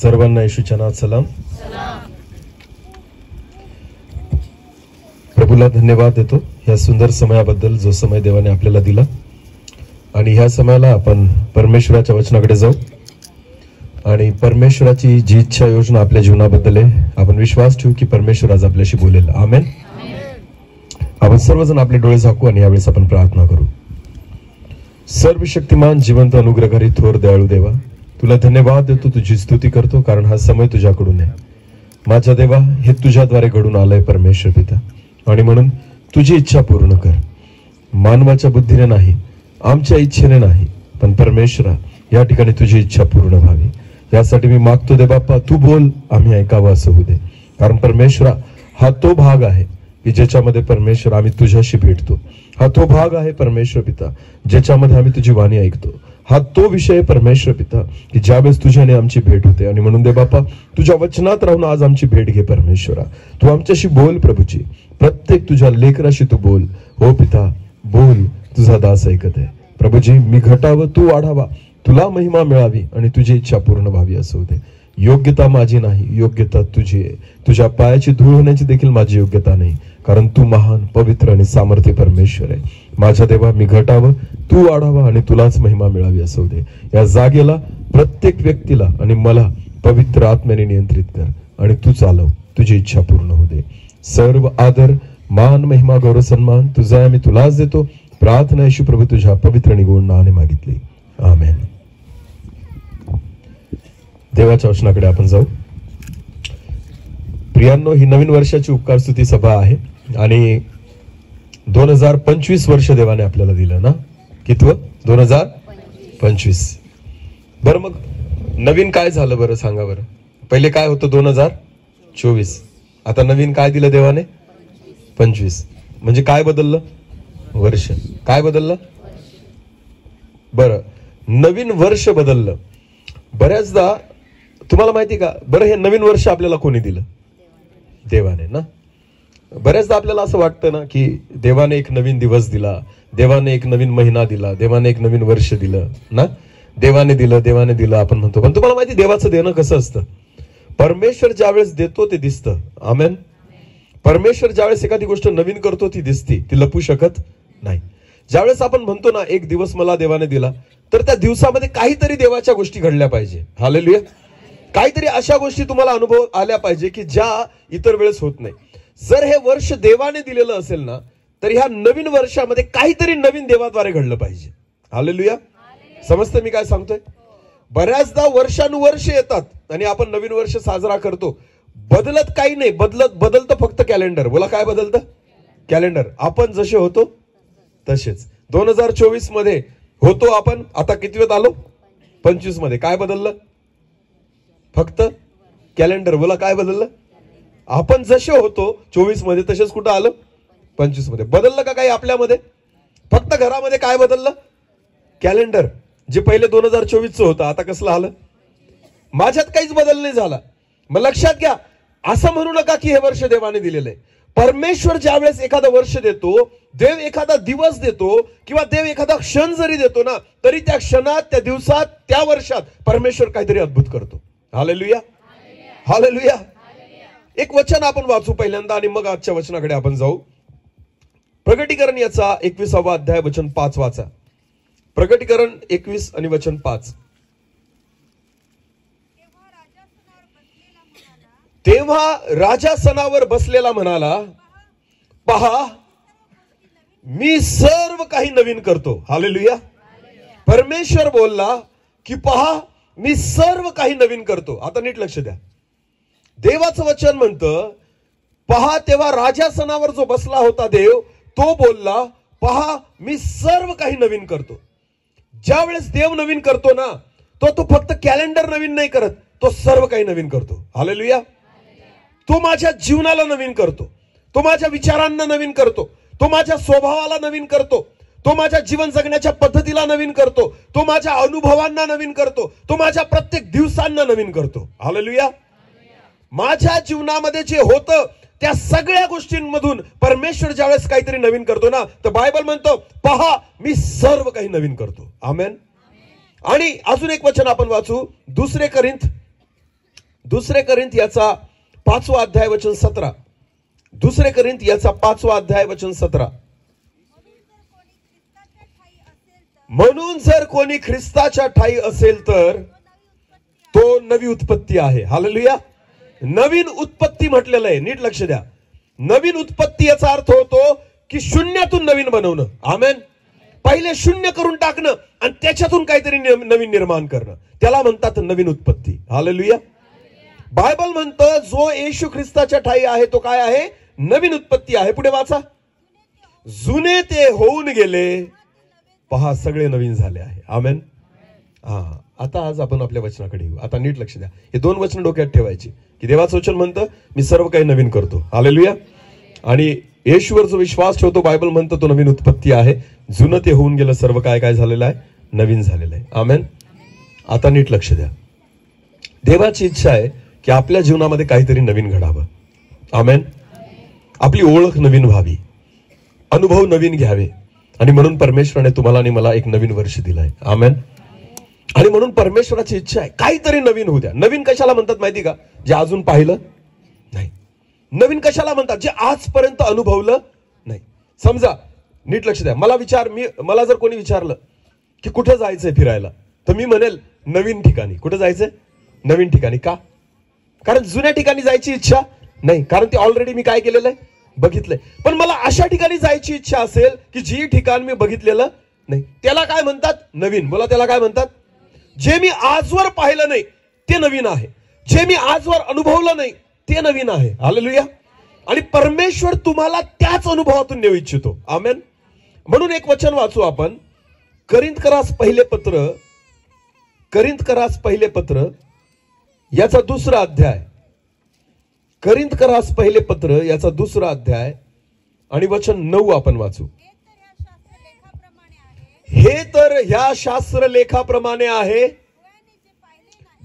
सर्वांना येशूच्या नावात सलाम. प्रभूला धन्यवाद देतो ह्या सुंदर समयाबद्दल, जो समय देवाने आपल्याला दिला. आणि ह्या समयाला आपण परमेश्वराच्या वचनाकडे जाऊ आणि परमेश्वराची जी इच्छा योजना आपल्या जीवनाबद्दल आहे, आपण विश्वास ठेवू की परमेश्वर आज आपल्याशी बोलेल. आमेन. आपण सर्वजण आपले डोळे झाकू आणि यावेळेस आपण प्रार्थना करू. सर्वशक्तिमान जिवंत अनुग्रहकारी थोर दयाळू देवा, तुला धन्यवाद देतो, तुझी स्तुती करतो, कारण हा समय तुझ्याकडून आहे. माझ्या देवा, हे तुझ्याद्वारे घडून आलंय परमेश्वर पिता, आणि म्हणून तुझी इच्छा पूर्ण कर. मानवाच्या बुद्धीने नाही, आमच्या इच्छेने नाही, पण परमेश्वरा या ठिकाणी तुझी इच्छा पूर्ण व्हावी यासाठी मी मागतो दे बाप्पा. तू बोल, आम्ही ऐकावं असं होऊ दे. कारण परमेश्वरा हा तो भाग आहे की ज्याच्यामध्ये परमेश्वर आम्ही तुझ्याशी भेटतो. हा तो भाग आहे परमेश्वर पिता ज्याच्यामध्ये आम्ही तुझी वाणी ऐकतो. हा तो विषय परमेश्वर पिता की ज्यावेळेस तुझ्याने आमची भेट होते. आणि म्हणून दे बाप्पा, तुझ्या वचनात राहून आज आमची भेट घे परमेश्वरा. तू आमच्याशी बोल प्रभूची, प्रत्येक तुझ्या लेकराशी तू बोल. हो पिता बोल, तुझा दास ऐकत आहे. प्रभूजी, मी घटावं, तू वाढावा, तुला महिमा मिळावी आणि तुझी इच्छा पूर्ण व्हावी असं होते. योग्यता माझी नाही, योग्यता तुझी आहे. तुझ्या पायाची धूळ होण्याची देखील माझी योग्यता नाही, कारण तू महान, पवित्र आणि सामर्थ्य परमेश्वर आहे. माझ्या देवा, मी घटावं, तू वाढावा आणि तुलाच महिमा मिळावी असं होते. या जागेला, प्रत्येक व्यक्तीला आणि मला पवित्र आत्म्याने नियंत्रित कर आणि तू चालव. तुझी इच्छा पूर्ण होऊ दे. सर्व आदर, मान, महिमा, गौरव, सन्मान तुझा आम्ही तुलाच देतो. प्रार्थना येशू प्रभू तुझ्या पवित्र आणि गोड नावाने मागितली. आमेन. देवाच्या वचनाकडे आपण जाऊ. प्रियांनो, ही नवीन वर्षाची उपकार स्तुती सभा आहे आणि 2025 वर्ष देवाने आपल्याला दिलं ना. कितवं? 2025. बरं, मग नवीन काय झालं बरं सांगा बरं. पहिले काय होतं? 2024. आता नवीन काय दिलं देवाने? 25. म्हणजे काय बदललं? वर्ष. काय बदललं? बरं, नवीन वर्ष बदललं. बऱ्याचदा तुम्हाला माहिती का बरं, हे नवीन वर्ष आपल्याला कोणी दिलं? देवाने ना. बऱ्याचदा आपल्याला असं वाटतं ना की देवाने एक नवीन दिवस दिला, देवाने एक नवीन महिना दिला, देवाने एक नवीन वर्ष दिलं ना. देवाने दिलं आपण म्हणतो. पण तुम्हाला माहिती देवाचं देणं कसं असतं? परमेश्वर ज्यावेळेस देतो ते दिसतं. आमेन. परमेश्वर ज्यावेळेस एखादी गोष्ट नवीन करतो ती दिसते, ती लपू शकत नाही. ज्यावेळेस आपण म्हणतो ना एक दिवस मला देवाने दिला, तर त्या दिवसामध्ये काहीतरी देवाच्या गोष्टी घडल्या पाहिजे. हालेलुया. काहीतरी अशा गोष्टी तुम्हाला अनुभव आल्या पाहिजे की ज्या इतर वेळेस होत नाही. जर हे वर्ष देवाने दिलेलं असेल ना, तर ह्या नवीन वर्षामध्ये काहीतरी नवीन देवाद्वारे घडलं पाहिजे. हालेलुया. समजतं मी काय सांगतोय? बऱ्याचदा वर्षानुवर्ष येतात आणि आपण नवीन वर्ष साजरा करतो. बदलत काही नाही, बदलतं फक्त कॅलेंडर. बोला, काय बदलतं? कॅलेंडर. आपण जसे होतो तसेच. 2024 मध्ये होतो आपण, आता कितवेत आलो? 25 मध्ये. काय बदललं? फक्त कॅलेंडर. बोला, काय बदललं? आपण जसे होतो 24 मध्ये तसेच कुठं आलं? 25 मध्ये. बदललं का काही आपल्यामध्ये? फक्त घरामध्ये काय बदललं? कॅलेंडर. जे पहिले 2024 होतं आता कसलं आलं? माझ्यात काहीच बदल नाही झाला. मग लक्षात घ्या, असं म्हणू नका की हे वर्ष देवाने दिलेलं आहे. परमेश्वर ज्यावेळेस एखादं वर्ष देतो, देव एखादा दिवस देतो किंवा देव एखादा क्षण जरी देतो ना, तरी त्या क्षणात, त्या दिवसात, त्या वर्षात परमेश्वर काहीतरी अद्भुत करतो. हालेलुया. हालेलुया. एक वचन आपण वाचू पहिल्यांदा आणि मग आजच्या वचनाकडे आपण जाऊ. प्रकटीकरण याचा 21वा अध्याय वचन 5 वाचा. प्रकटीकरण 21 आणि वचन 5. तेव्हा राजा सणावर बसलेला म्हणाला, पहा मी सर्व काही नवीन करतो. हालेलुया. परमेश्वर बोलला की पहा मी सर्व काही नवीन करतो. आता नीट लक्ष द्या. देवाचं वचन म्हणतं, पहा तेव्हा राजासनावर जो बसला होता देव, तो बोलला, पहा मी सर्व काही नवीन करतो. ज्या वेळेस देव नवीन करतो ना, तो फक्त कॅलेंडर नवीन नाही करत, तो सर्व काही नवीन करतो. हालेलुया. तो माझ्या जीवनाला नवीन करतो, तो माझ्या विचारांना नवीन करतो, तो माझ्या स्वभावाला नवीन करतो, तो माझ्या जीवन जगण्याच्या पद्धतीला नवीन करतो, तो माझ्या अनुभवांना नवीन करतो, तो माझ्या प्रत्येक दिवसांना नवीन करतो. हालेलुया. माझ्या जीवनामध्ये जे होतं त्या सगळ्या गोष्टींमधून परमेश्वर ज्यावेळेस काहीतरी नवीन करतो ना, तर बायबल म्हणतो, पहा मी सर्व काही नवीन करतो. आमेन. आणि अजून एक वचन आपण वाचू. 2 कोरिंथ दुसरे कोरिंथियाचा 5वा अध्याय वचन 17. दुसरे कोरिंथियाचा 5वा अध्याय वचन 17. म्हणून जर कोणी ख्रिस्ताच्या ठाई असेल तर तो नवी उत्पत्ती आहे. हालेलुया. नवीन उत्पत्ती म्हटलेलं आहे, नीट लक्ष द्या. नवीन उत्पत्ती याचा अर्थ होतो की शून्यातून नवीन बनवणं. आमेन. पहिले शून्य करून टाकणं आणि त्याच्यातून काहीतरी नवीन निर्माण करणं, त्याला म्हणतात नवीन उत्पत्ती. हालेलुया. बायबल म्हणतं जो येशू ख्रिस्ताच्या ठाई आहे तो काय आहे? नवीन उत्पत्ती आहे. पुढे वाचा. जुने ते होऊन गेले, पहा सगळे नवीन झाले आहे. आमेन. आता आज आपण आपल्या वचनाकडे येऊ. आता नीट लक्ष द्या. हे 2 वचन डोक्यात ठेवायची की देवाचं वचन म्हणतं मी सर्व काही नवीन करतो. हालेलुया. आणि येशूवर जो विश्वास ठेवतो, बायबल म्हणतं तो नवीन उत्पत्ती आहे. जुनं ते होऊन गेलं, सर्व काय काय झालेलं आहे? नवीन झालेलं आहे. आमेन. आता नीट लक्ष द्या. देवाची इच्छा आहे की आपल्या जीवनामध्ये काहीतरी नवीन घडावं. आमेन. आपली ओळख नवीन व्हावी, अनुभव नवीन घ्यावे. आणि म्हणून परमेश्वराने तुम्हाला आणि मला एक नवीन वर्ष दिलंय. आमेन. आणि म्हणून परमेश्वराची इच्छा आहे काहीतरी नवीन होऊ द्या. नवीन कशाला म्हणतात माहिती का? जे अजून पाहिलं नाही. नवीन कशाला म्हणतात? जे आजपर्यंत अनुभवलं नाही. समजा, नीट लक्ष द्या. मला जर कोणी विचारलं की कुठं जायचंय फिरायला, तर मी म्हणेल नवीन ठिकाणी. कुठं जायचंय? नवीन ठिकाणी. का? कारण जुन्या ठिकाणी जायची इच्छा नाही, कारण ते ऑलरेडी मी काय केलेलं आहे? बघितलंय. पण मला अशा ठिकाणी जायची इच्छा असेल की जी ठिकाण मी बघितलेलं नाही, त्याला काय म्हणतात? नवीन. बोला, त्याला काय म्हणतात? जे मी आजवर पाहिलं नाही ते नवीन आहे, जे मी आजवर अनुभवलं नाही ते नवीन आहे. हालेलुया. आणि परमेश्वर तुम्हाला त्याच अनुभवातून नेऊ इच्छितो. आमेन. म्हणून एक वचन वाचू आपण. कोरिंथकरास पहिले पत्र याचा 2रा अध्याय. कोरिंथकरास पहिले पत्र याचा 2रा अध्याय आणि वचन 9 आपण वाचू. हे तर ह्या शास्त्र लेखाप्रमाणे आहे,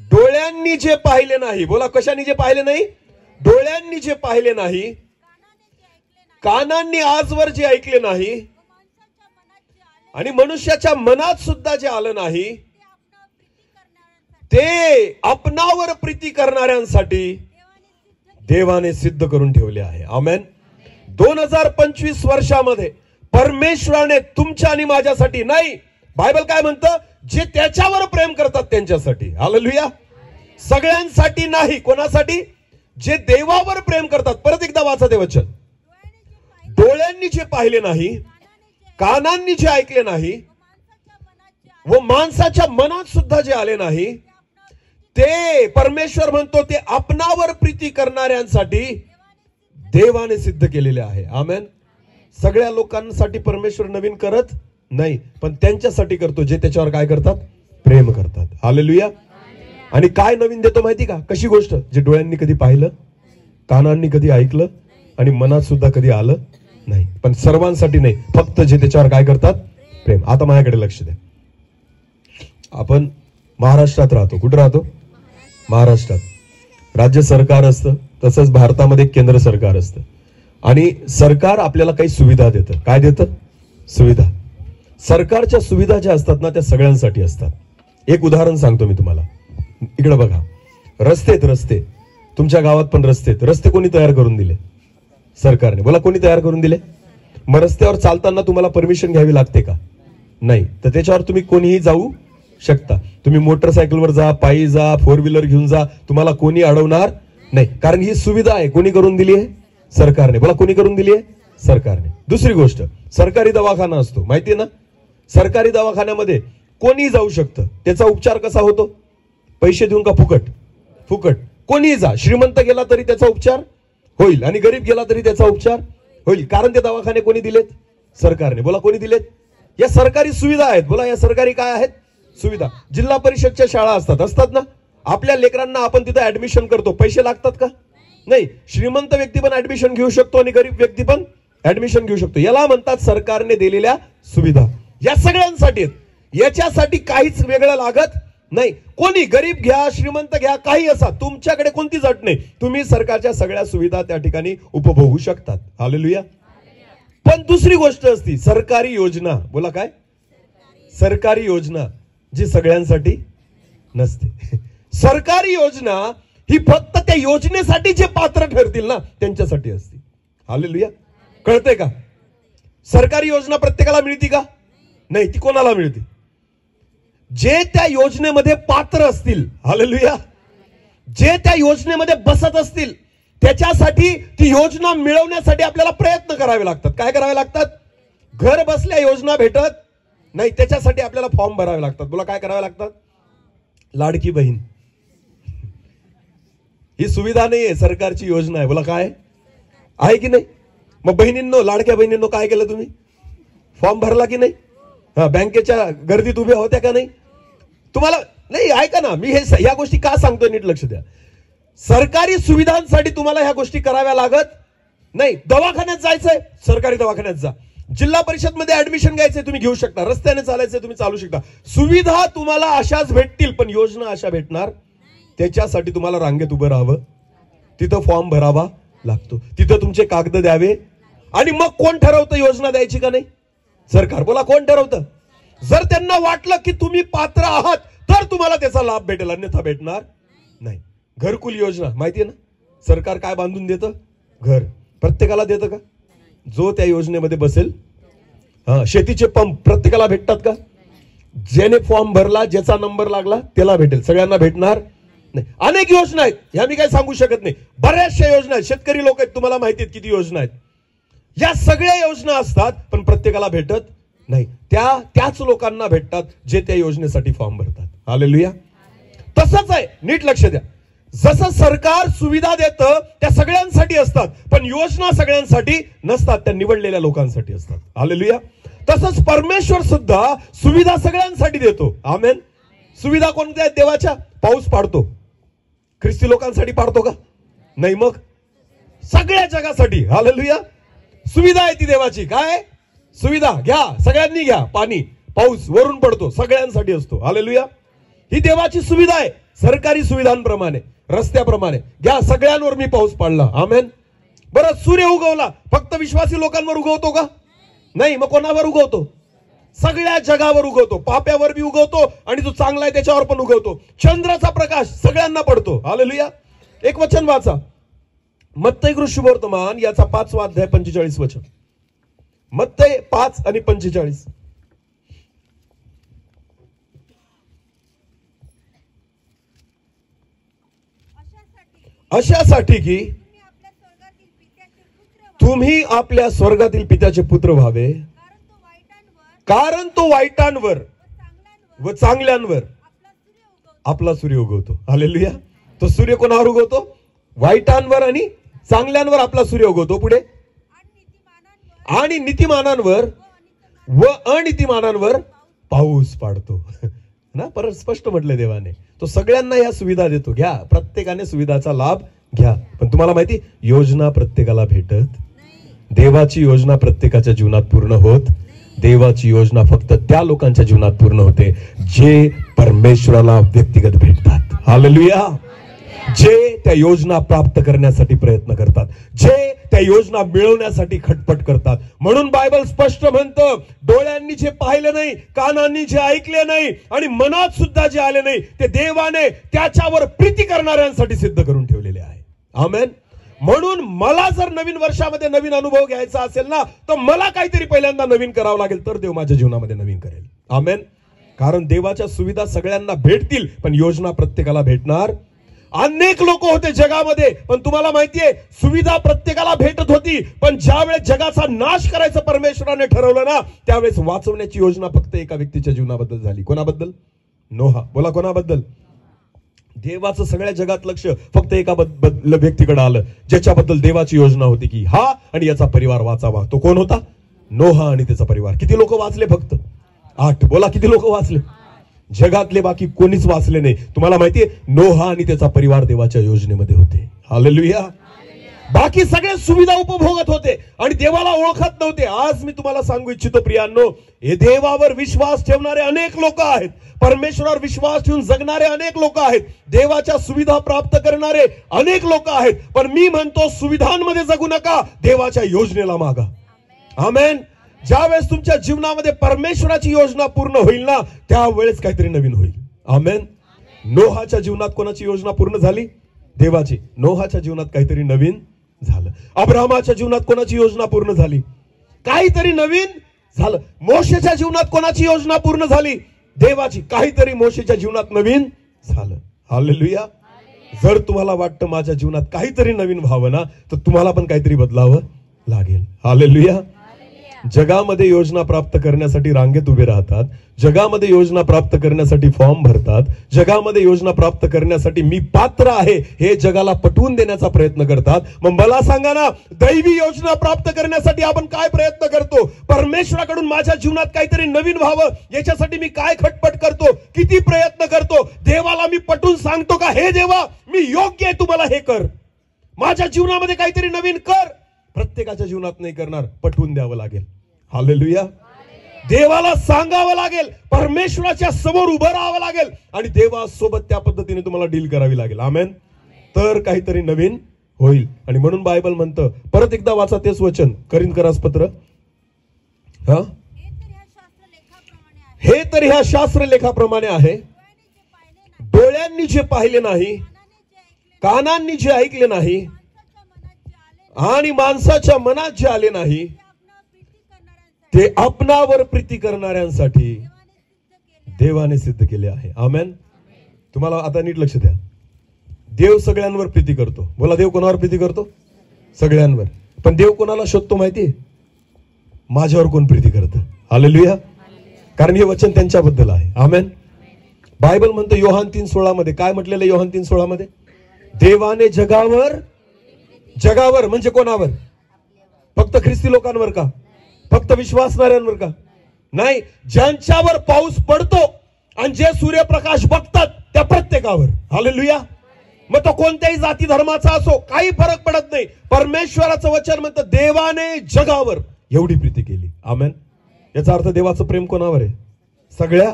डोळ्यांनी जे पाहिले नाही. बोला, कशाने जे पाहिले नाही? डोळ्यांनी जे पाहिले नाही, कानांनी आजवर जे ऐकले नाही, आणि मनुष्याच्या मनात सुद्धा जे आलं नाही, ते आपणावर प्रीती करणाऱ्यांसाठी देवाने सिद्ध करून ठेवले आहे. आमेन. 2025 वर्षामध्ये परमेश्वराने तुमच्या आणि माझ्यासाठी नाही, बायबल काय म्हणतं? जे त्याच्यावर प्रेम करतात त्यांच्यासाठी. हालेलुया. सगळ्यांसाठी नाही. कोणासाठी? जे देवावर प्रेम करतात. परत एकदा वाचा ते वचन. डोळ्यांनी जे पाहिले नाही, कानांनी जे ऐकले नाही, व माणसाच्या मनात सुद्धा जे आले नाही, ते परमेश्वर म्हणतो ते आपणावर प्रीती करणाऱ्यांसाठी देवाने सिद्ध केलेले आहे. आमेन. सगळ्या लोकांसाठी परमेश्वर नवीन करत नाही, पण त्यांच्यासाठी करतो जे त्याच्यावर काय करतात? प्रेम करतात. हालेलुया. आणि काय नवीन देतो माहिती का? कशी गोष्ट? जे डोळ्यांनी कधी पाहिलं, कानांनी कधी ऐकलं आणि मनात सुद्धा कधी आलं नाही. पण सर्वांसाठी नाही, फक्त जे त्याच्यावर काय करतात? प्रेम. आता माझ्याकडे लक्ष द्या. आपण महाराष्ट्रात राहतो. कुठं राहतो? महाराष्ट्रात. राज्य सरकार असतं, तसंच भारतामध्ये केंद्र सरकार असतं. आणि सरकार आपल्याला काही सुविधा देतं. काय देतं? सुविधा. सरकारच्या सुविधा ज्या असतात ना, त्या सगळ्यांसाठी असतात. एक उदाहरण सांगतो मी तुम्हाला. इकडे बघा, रस्ते. तुमच्या गावात पण रस्ते कोणी तयार करून दिले? सरकारने. बोला, कोणी तयार करून दिले? मग रस्त्यावर चालताना तुम्हाला परमिशन घ्यावी लागते का? नाही. तर त्याच्यावर तुम्ही कोणीही जाऊ शकता. तुम्ही मोटरसायकलवर जा, पायी जा, 4 व्हीलर घेऊन जा, तुम्हाला कोणी अडवणार नाही, कारण ही सुविधा आहे. कोणी करून दिली आहे? सरकारने. बोला, कोणी करून दिली आहे? सरकारने. दुसरी गोष्ट, सरकारी दवाखाना असतो, माहितीये ना? सरकारी दवाखान्यामध्ये कोणी जाऊ शकतं. त्याचा उपचार कसा होतो? पैसे देऊन का फुकट? फुकट. कोणी जा. श्रीमंत गेला तरी त्याचा उपचार होईल आणि गरीब गेला तरी त्याचा उपचार होईल, कारण ते दवाखाने कोणी दिलेत? सरकारने. बोला, कोणी दिलेत? या सरकारी सुविधा आहेत. बोला, या सरकारी काय आहेत? सुविधा. जिल्हा परिषदच्या शाळा असतात ना? आपल्या लेकरांना आपण तिथे ऍडमिशन करतो, पैसे लागतात का? नाही. श्रीमंत व्यक्ती पण ऍडमिशन घेऊ शकतो आणि गरीब व्यक्ती पण ऍडमिशन घेऊ शकतो. याला म्हणतात सरकारने दिलेल्या सुविधा. या सगळ्यांसाठी आहेत. याच्यासाठी काहीच वेगळं लागत नाही. कोणी गरीब घ्या, श्रीमंत घ्या, काही असा, तुमच्याकडे कोणतीच अट नाही. तुम्ही सरकारच्या सगळ्या सुविधा त्या ठिकाणी उपभोगू शकतात. हालेलुया. पण दुसरी गोष्ट असती सरकारी योजना. बोला, काय? सरकारी योजना जी सगळ्यांसाठी नसते. सरकारी योजना ही फक्त त्या योजनेसाठी जे पात्र ठरतील ना त्यांच्यासाठी असते. हालेलुया. कळतंय का? सरकारी योजना प्रत्येकाला मिळते का? नाही. ती कोणाला मिळते? जे त्या योजनेमध्ये पात्र असतील. हालेलुया. जे त्या योजनेमध्ये बसत असतील त्याच्यासाठी ती योजना मिळवण्यासाठी आपल्याला प्रयत्न करावे लागतात. काय करावे लागतात? घर बसल्या योजना भेटत नाही, त्याच्यासाठी आपल्याला फॉर्म भरावे लागतात. बोला काय करावे लागतात? लाडकी बहीण ही सुविधा नाहीये, सरकारची योजना आहे. बोला काय आहे की नाही? मग बहिणींनो, लाडक्या बहिणींनो, काय केलं तुम्ही? फॉर्म भरला की नाही? बँकेच्या गर्दीत उभ्या होत्या का नाही? तुम्हाला नाही, ऐका ना, मी ह्या गोष्टी का सांगतोय नीट लक्ष द्या. सरकारी सुविधांसाठी तुम्हाला ह्या गोष्टी कराव्या लागत नाही. दवाखान्यात जायचंय, सरकारी दवाखान्यात जा. जिल्हा परिषद मध्ये ऍडमिशन घ्यायचंय, तुम्ही घेऊ शकता. रस्त्याने चालायचंय, तुम्ही चालू शकता. सुविधा तुम्हाला अशाच भेटतील, पण योजना अशा भेटणार. त्याच्यासाठी तुम्हाला रांगेत उभं राहावं, तिथं फॉर्म भरावा लागतो, तिथं तुमचे कागद द्यावे. आणि मग कोण ठरवतं योजना द्यायची का नाही? सरकार. बोला कोण ठरवतं? जर त्यांना वाटलं की तुम्ही पात्र आहात तर तुम्हाला त्याचा लाभ भेटेल, अन्यथा भेटणार नाही. घरकुल योजना माहिती आहे ना? सरकार काय बांधून देतं? घर. प्रत्येकाला देतं का? जो त्या योजनेमध्ये बसेल. शेतीचे पंप प्रत्येकाला भेटतात का? ज्याने फॉर्म भरला, ज्याचा नंबर लागला त्याला भेटेल, सगळ्यांना भेटणार नाही. अनेक योजना आहेत, ह्या मी काही सांगू शकत नाही. बऱ्याचशा योजना आहेत. शेतकरी लोक आहेत, तुम्हाला माहिती आहेत किती योजना आहेत. या सगळ्या योजना असतात, पण प्रत्येकाला भेटत नाही. त्याच लोकांना भेटतात जे त्या योजनेसाठी फॉर्म भरतात. हालेलुया. तसंच आहे, नीट लक्ष द्या. जसं सरकार सुविधा देतं त्या सगळ्यांसाठी असतात, पण योजना सगळ्यांसाठी नसतात, त्या निवडलेल्या लोकांसाठी असतात. हालेलुया. तसंच परमेश्वर सुद्धा सुविधा सगळ्यांसाठी देतो. आमेन. सुविधा कोणत्या आहेत देवाच्या? पाऊस पाडतो. ख्रिस्ती लोकांसाठी पाडतो का? नाही. मग सगळ्या जगासाठी. हालेलुया. सुविधा आहे ती देवाची. काय सुविधा? घ्या, सगळ्यांनी घ्या. पाणी, पाऊस वरून पडतो, सगळ्यांसाठी असतो. हालेलुया. ही देवाची सुविधा आहे. सरकारी सुविधांप्रमाणे, रस्त्याप्रमाणे घ्या, सगळ्यांवर मी पाऊस पाडला. आमेन. बरं, सूर्य उगवला, फक्त विश्वासी लोकांवर उगवतो का? नाही. मग कोणावर उगवतो? सगळ्या जगावर उगवतो. पाप्यावर बी उगवतो आणि जो चांगला आहे त्याच्यावर पण उगवतो. चंद्राचा प्रकाश सगळ्यांना पडतो. हालेलुया. एक वचन वाचा, मत्तई शुभवर्तमान याचा 5वा अध्याय 45 वचन. मत्तई 5 आणि 45. अशासाठी की तुम्ही आपल्या स्वर्गातील पित्याचे पुत्र व्हावे, कारण तो वाईटांवर व चांगल्यांवर आपला सूर्य उगवतो. हालेलुया. तो सूर्य कोणावर उगवतो? वाईटांवर आणि चांगल्यांवर आपला सूर्य उगवतो. पुढे, आणि नीतिमानांवर व अनितिमानांवर पाऊस पाडतो. ना, परत स्पष्ट म्हटलंय देवाने. तो सगळ्यांना या सुविधा देतो. घ्या, प्रत्येकाने सुविधाचा लाभ घ्या. पण तुम्हाला माहिती, योजना प्रत्येकाला भेटत. देवाची योजना प्रत्येकाच्या जीवनात पूर्ण होत. देवाची योजना फक्त त्या लोकांच्या जीवनात पूर्ण होते जे परमेश्वराला व्यक्तिगत भेटतात. हालेलुया. जे त्या योजना प्राप्त करण्यासाठी प्रयत्न करतात, जे त्या योजना मिळवण्यासाठी खटपट करतात. म्हणून बायबल स्पष्ट म्हणतं, डोळ्यांनी जे पाहिले नाही, कानांनी जे ऐकले नाही आणि मनात सुद्धा जे आले नाही, ते देवाने त्याच्यावर प्रीती करणाऱ्यांसाठी सिद्ध करून ठेवलेले आहे. आमेन. म्हणून मला जर नवीन वर्षामध्ये नवीन अनुभव घ्यायचा असेल ना, तर मला काहीतरी पहिल्यांदा नवीन करावं लागेल, तर देव माझ्या जीवनामध्ये नवीन करेल. आमेन. कारण देवाच्या सुविधा सगळ्यांना भेटतील, पण योजना प्रत्येकाला भेटणार. अनेक लोक होते जगामध्ये, पण तुम्हाला माहितीये सुविधा प्रत्येकाला भेटत होती, पण ज्यावेळेस जगाचा नाश करायचं परमेश्वराने ठरवलं ना, त्यावेळेस वाचवण्याची योजना फक्त एका व्यक्तीच्या जीवनाबद्दल झाली. कोणाबद्दल? नोहा. बोला कोणाबद्दल? देवाचं सगळ्या जगात लक्ष फक्त एका व्यक्तीकडे आलं, ज्याच्याबद्दल देवाची योजना होती की हा आणि याचा परिवार वाचावा. तो कोण होता? नोहा आणि त्याचा परिवार. किती लोक वाचले? फक्त 8. बोला किती लोक वाचले? जगातले बाकी कोणीच वाचले नाही. तुम्हाला माहितीये, नोहा आणि त्याचा परिवार देवाच्या योजनेमध्ये होते. हालेलुया. बाकी सगळे सुविधा उपभोगत होते आणि देवाला ओळखत नव्हते. आज मी तुम्हाला सांगू इच्छितो प्रियांनो, हे देवावर विश्वास ठेवणारे अनेक लोक आहेत, परमेश्वरावर विश्वास ठेवून जगणारे अनेक लोक आहेत, देवाच्या सुविधा प्राप्त करणारे अनेक लोक आहेत. पण मी म्हणतो, सुविधांमध्ये जगू नका, देवाच्या योजनेला मागा. आमेन. ज्यावेळेस तुमच्या जीवनामध्ये परमेश्वराची योजना पूर्ण होईल ना, त्यावेळेस काहीतरी नवीन होईल. आमेन. नोहाच्या जीवनात कोणाची योजना पूर्ण झाली? देवाची. नोहाच्या जीवनात काहीतरी नवीन झालं. अब्राहमाच्या जीवनात कोणाची योजना पूर्ण झाली? काहीतरी नवीन झालं. मोशेच्या जीवनात कोणाची योजना पूर्ण झाली? देवाची. काहीतरी मोशेच्या जीवनात नवीन झालं. हालेलुया. जर तुम्हाला वाटतं माझ्या जीवनात काहीतरी नवीन व्हावं ना, तर तुम्हाला पण काहीतरी बदलावं लागेल. हालेलुया. जगामध्ये योजना प्राप्त करण्यासाठी रांगेत उभे राहतात, जगामध्ये योजना प्राप्त करण्यासाठी फॉर्म भरतात, जगामध्ये योजना प्राप्त करण्यासाठी मी पात्र आहे हे जगाला पटवून देण्याचा प्रयत्न करतात. मग मला सांगा ना, दैवी योजना प्राप्त करण्यासाठी आपण काय प्रयत्न करतो? परमेश्वराकडून माझ्या जीवनात काहीतरी नवीन व्हावं याच्यासाठी मी काय खटपट करतो, किती प्रयत्न करतो? देवाला मी पटवून सांगतो का, हे देवा मी योग्य आहे, तुम्हाला हे कर, माझ्या जीवनामध्ये काहीतरी नवीन कर? प्रत्येकाच्या जीवनात नाही करणार, पटवून द्यावं लागेल. हालेलुया. देवाला सांगावं लागेल, परमेश्वराच्या समोर उभं राहावं लागेल आणि देवासोबत त्या पद्धतीने तुम्हाला डील करावी लागेल. आमेन. तर काहीतरी नवीन होईल. आणि म्हणून बायबल म्हणतं, परत एकदा वाचा तेच वचन, करिंथकरास पत्र. हे तर ह्या शास्त्र लेखाप्रमाणे आहे, डोळ्यांनी जे पाहिले नाही, कानांनी जे ऐकले नाही आणि माणसाच्या मनात जे आले नाही, ते आपणावर प्रीती करणाऱ्यांसाठी देवाने सिद्ध केले आहे. आमेन. तुम्हाला आता नीट लक्ष द्या. देव सगळ्यांवर प्रीती करतो. बोला, देव कोणावर प्रीती करतो? सगळ्यांवर. पण देव कोणाला शोधतो माहिती? माझ्यावर कोण प्रीती करतं. हालेलुया. कारण हे वचन त्यांच्याबद्दल आहे. आमेन. बायबल म्हणतो योहान 3:16 मध्ये काय म्हटलेलं? योहान 3:16 मध्ये देवाने जगावर म्हणजे कोणावर? फक्त ख्रिस्ती लोकांवर का? फक्त विश्वासणाऱ्यांवर का? नाही, ज्यांच्यावर पाऊस पडतो आणि जे सूर्यप्रकाश बघतात त्या प्रत्येकावर. हालेलुया. मग तो कोणत्याही जाती धर्माचा असो, काही फरक पडत नाही. परमेश्वराचं वचन म्हणतं देवाने जगावर एवढी प्रीती केली. आमेन. याचा अर्थ देवाचं प्रेम कोणावर आहे? सगळ्या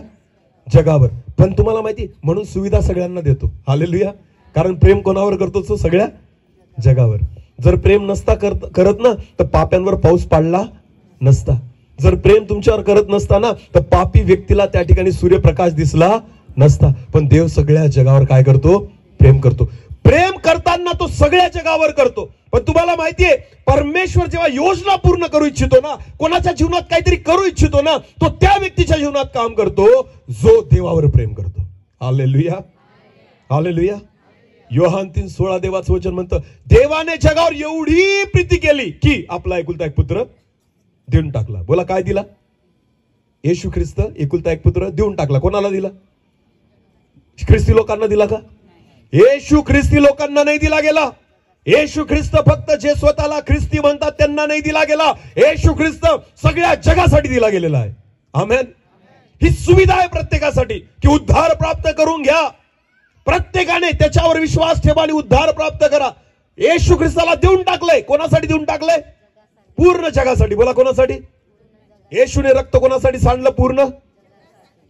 जगावर. पण तुम्हाला माहिती, म्हणून सुविधा सगळ्यांना देतो. हालेलुया. कारण प्रेम कोणावर करतो? तो सगळ्या जगावर. जर प्रेम नसता करत ना, तर पाप्यांवर पाऊस पाडला नसता. जर प्रेम तुमच्यावर करत नसताना, तर पापी व्यक्तीला त्या ठिकाणी सूर्यप्रकाश दिसला नसता. पण देव सगळ्या जगावर काय करतो? प्रेम करतो. प्रेम करताना तो सगळ्या जगावर करतो. पण तुम्हाला माहितीये, परमेश्वर जेव्हा योजना पूर्ण करू इच्छितो ना, कोणाच्या जीवनात काहीतरी करू इच्छितो ना, तो त्या व्यक्तीच्या जीवनात काम करतो जो देवावर प्रेम करतो. हालेलुया. हालेलुया. योहान 3:16 देवाचं वचन म्हणतं, देवाने जगावर एवढी प्रीती केली की आपला एकुलता एक पुत्र देऊन टाकला. बोला, काय दिला? येशू ख्रिस्त एकुलता एक पुत्र देऊन टाकला. कोणाला दिला? ख्रिस्ती लोकांना दिला का? येशू ख्रिस्ती लोकांना नाही दिला गेला. येशू ख्रिस्त फक्त जे स्वतःला ख्रिस्ती म्हणतात त्यांना नाही दिला गेला. येशू ख्रिस्त सगळ्या जगासाठी दिला गेलेला आहे. आमेन. ही सुविधा आहे प्रत्येकासाठी की उद्धार प्राप्त करून घ्या. प्रत्येकाने त्याच्यावर विश्वास ठेवा आणि उद्धार प्राप्त करा. येशू ख्रिस्ताला देऊन टाकलंय. कोणासाठी देऊन टाकलंय? पूर्ण जगासाठी. बोला, कोणासाठी? येशूने रक्त कोणासाठी सांडलं? पूर्ण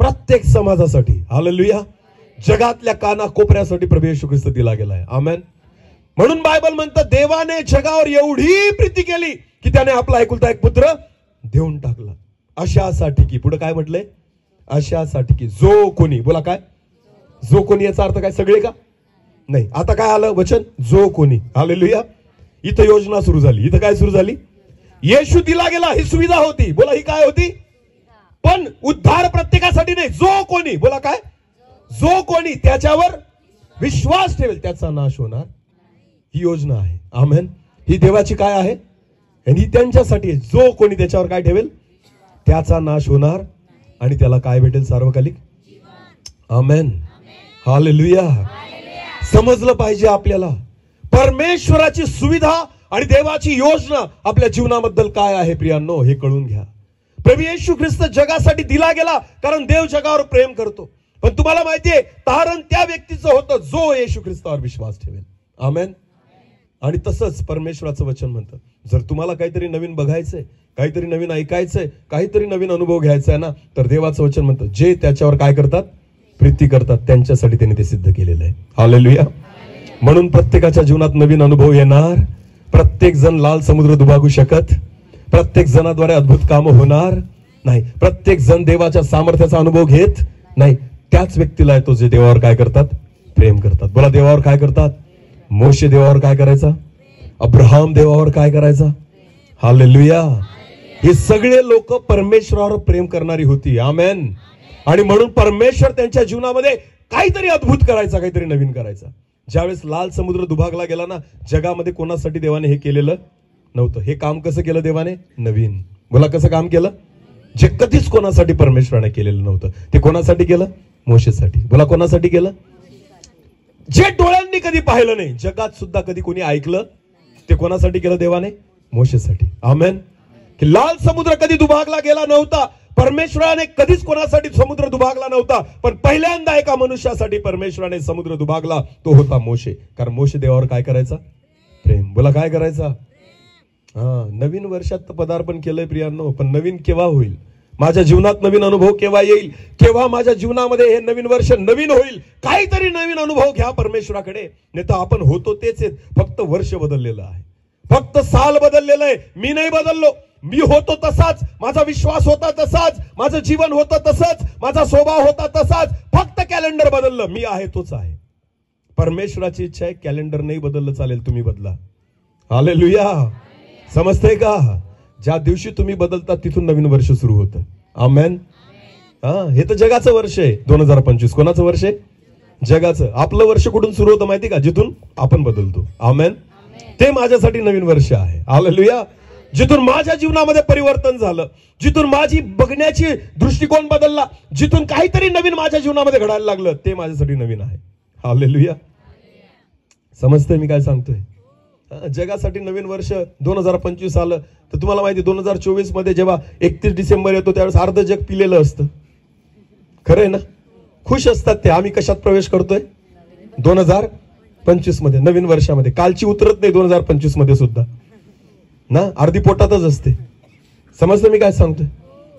प्रत्येक समाजासाठी. हालेलुया. जगातल्या काना कोपऱ्यासाठी प्रभू येशू ख्रिस्त दिला गेलाय. आमेन. म्हणून बायबल म्हणतं देवाने जगावर एवढी प्रीती केली की त्याने आपला एकुलता एक पुत्र देऊन टाकला. अशासाठी की, पुढे काय म्हटलंय? अशासाठी की जो कोणी. बोला, काय? जो कोणी. याचा अर्थ काय? सगळे का? नाही. आता काय आलं वचन? जो कोणी. हालेलुया. इथं योजना सुरू झाली. इथं काय सुरू झाली? येशू दिला गेला, ही सुविधा होती. बोला, ही काय होती? पण उद्धार प्रत्येकासाठी नाही. जो कोणी. बोला, काय? जो कोणी त्याच्यावर विश्वास ठेवेल त्याचा नाश होणार. ही योजना आहे. आमेन. ही देवाची काय आहे? आणि त्यांच्यासाठी आहे. जो कोणी त्याच्यावर काय ठेवेल त्याचा नाश होणार आणि त्याला काय भेटेल? सार्वकालिक. आमेन. हालेलुया. समजलं पाहिजे आपल्याला परमेश्वराची सुविधा आणि देवाची योजना आपल्या जीवनाबद्दल काय आहे. प्रियांनो, हे कळून घ्या. प्रभू येशू ख्रिस्त जगासाठी दिला गेला कारण देव जगावर प्रेम करतो. पण तुम्हाला माहितीये, तारण त्या व्यक्तीचं होतं जो येशू ख्रिस्तावर विश्वास ठेवेल. आमेन. आणि तसंच परमेश्वराचं वचन म्हणतं, जर तुम्हाला काहीतरी नवीन बघायचंय, काहीतरी नवीन ऐकायचंय, काहीतरी नवीन अनुभव घ्यायचा आहे ना, तर देवाचं वचन म्हणतं जे त्याच्यावर काय करतात? प्रीती करतात, त्यांच्यासाठी त्यांनी ते सिद्ध केलेलं आहे. हालेलुया. म्हणून प्रत्येकाच्या जीवनात नवीन अनुभव येणार. प्रत्येक जण लाल समुद्र दुभागू शकत, प्रत्येक जणाद्वारे अद्भुत कामं होणार नाही, प्रत्येक जण देवाच्या सामर्थ्याचा अनुभव घेत नाही. त्याच व्यक्तीला आहे तो जे देवावर काय करतात? प्रेम करतात. बोला, देवावर काय करतात? मोशे देवावर काय करायचा? अब्राहम देवावर काय करायचा? हालेलुया. हे सगळे लोक परमेश्वरावर प्रेम करणारी होती. आमेन. आणि म्हणून परमेश्वर त्यांच्या जीवनामध्ये काहीतरी अद्भुत करायचा, काहीतरी नवीन करायचा. ज्यावेळेस लाल समुद्र दुभागला गेला ना, जगामध्ये कोणासाठी देवाने हे केलेलं नव्हतं. हे काम कसं केलं देवाने? नवीन. बोला कसं काम केलं? जे कधीच कोणासाठी परमेश्वराने केलेलं नव्हतं ते कोणासाठी केलं? मोशेसाठी. बोला कोणासाठी केलं? जे डोळ्यांनी कधी पाहिलं नाही, जगात सुद्धा कधी कोणी ऐकलं, ते कोणासाठी केलं देवाने? मोशेसाठी. आमेन. की लाल समुद्र कधी दुभागला गेला नव्हता, परमेश्वराने कधीच कोणासाठी समुद्र दुभागला नव्हता, पण पहिल्यांदा एका मनुष्यासाठी परमेश्वराने समुद्र दुभागला, तो होता मोशे. कारण मोशे देवावर काय करायचा? प्रेम. बोला काय करायचा? नवीन वर्षात पदार्पण केलंय प्रियांनो, पण नवीन केव्हा होईल? माझ्या जीवनात नवीन अनुभव केव्हा येईल? केव्हा माझ्या जीवनामध्ये हे नवीन वर्ष नवीन होईल? काहीतरी नवीन अनुभव घ्या परमेश्वराकडे. नाही तर आपण होतो तेच आहेत, फक्त वर्ष बदललेलं आहे, फक्त साल बदललेलं आहे. मी नाही बदललो, मी होतो तसाच, माझा विश्वास होता तसाच, माझं जीवन होतं तसंच, माझा स्वभाव होता तसाच, फक्त कॅलेंडर बदललं. मी आहे तोच आहे. परमेश्वराची इच्छा आहे कॅलेंडर नाही बदललं चालेल, तुम्ही बदला. हालेलुया. समजतंय का? ज्या दिवशी तुम्ही बदलता तिथून नवीन वर्ष सुरू होतं. आमेन. हे तर जगाचं वर्ष आहे 2025. कोणाचं वर्ष आहे? जगाचं. आपलं वर्ष कुठून सुरू होतं माहिती का? जिथून आपण बदलतो. आमेन. ते माझ्यासाठी नवीन वर्ष आहे. हालेलुया. जिथून माझ्या जीवनामध्ये परिवर्तन झालं, जिथून माझी बघण्याची दृष्टिकोन बदलला, जिथून काहीतरी नवीन माझ्या जीवनामध्ये घडायला लागलं, ते माझ्यासाठी नवीन आहे. हालेलुया. समजतंय मी काय सांगतोय? जगासाठी नवीन वर्ष 2025 आलं तर तुम्हाला माहिती 2024 मध्ये जेव्हा 31 डिसेंबर येतो त्यावेळेस अर्ध जग पिलेलं असतं. खरंय ना? खुश असतात ते. आम्ही कशात प्रवेश करतोय? 2025 मध्ये, नवीन वर्षामध्ये. कालची उतरत नाही 2025 मध्ये सुद्धा ना, अर्धी पोटातच असते. समजलं मी काय सांगतोय?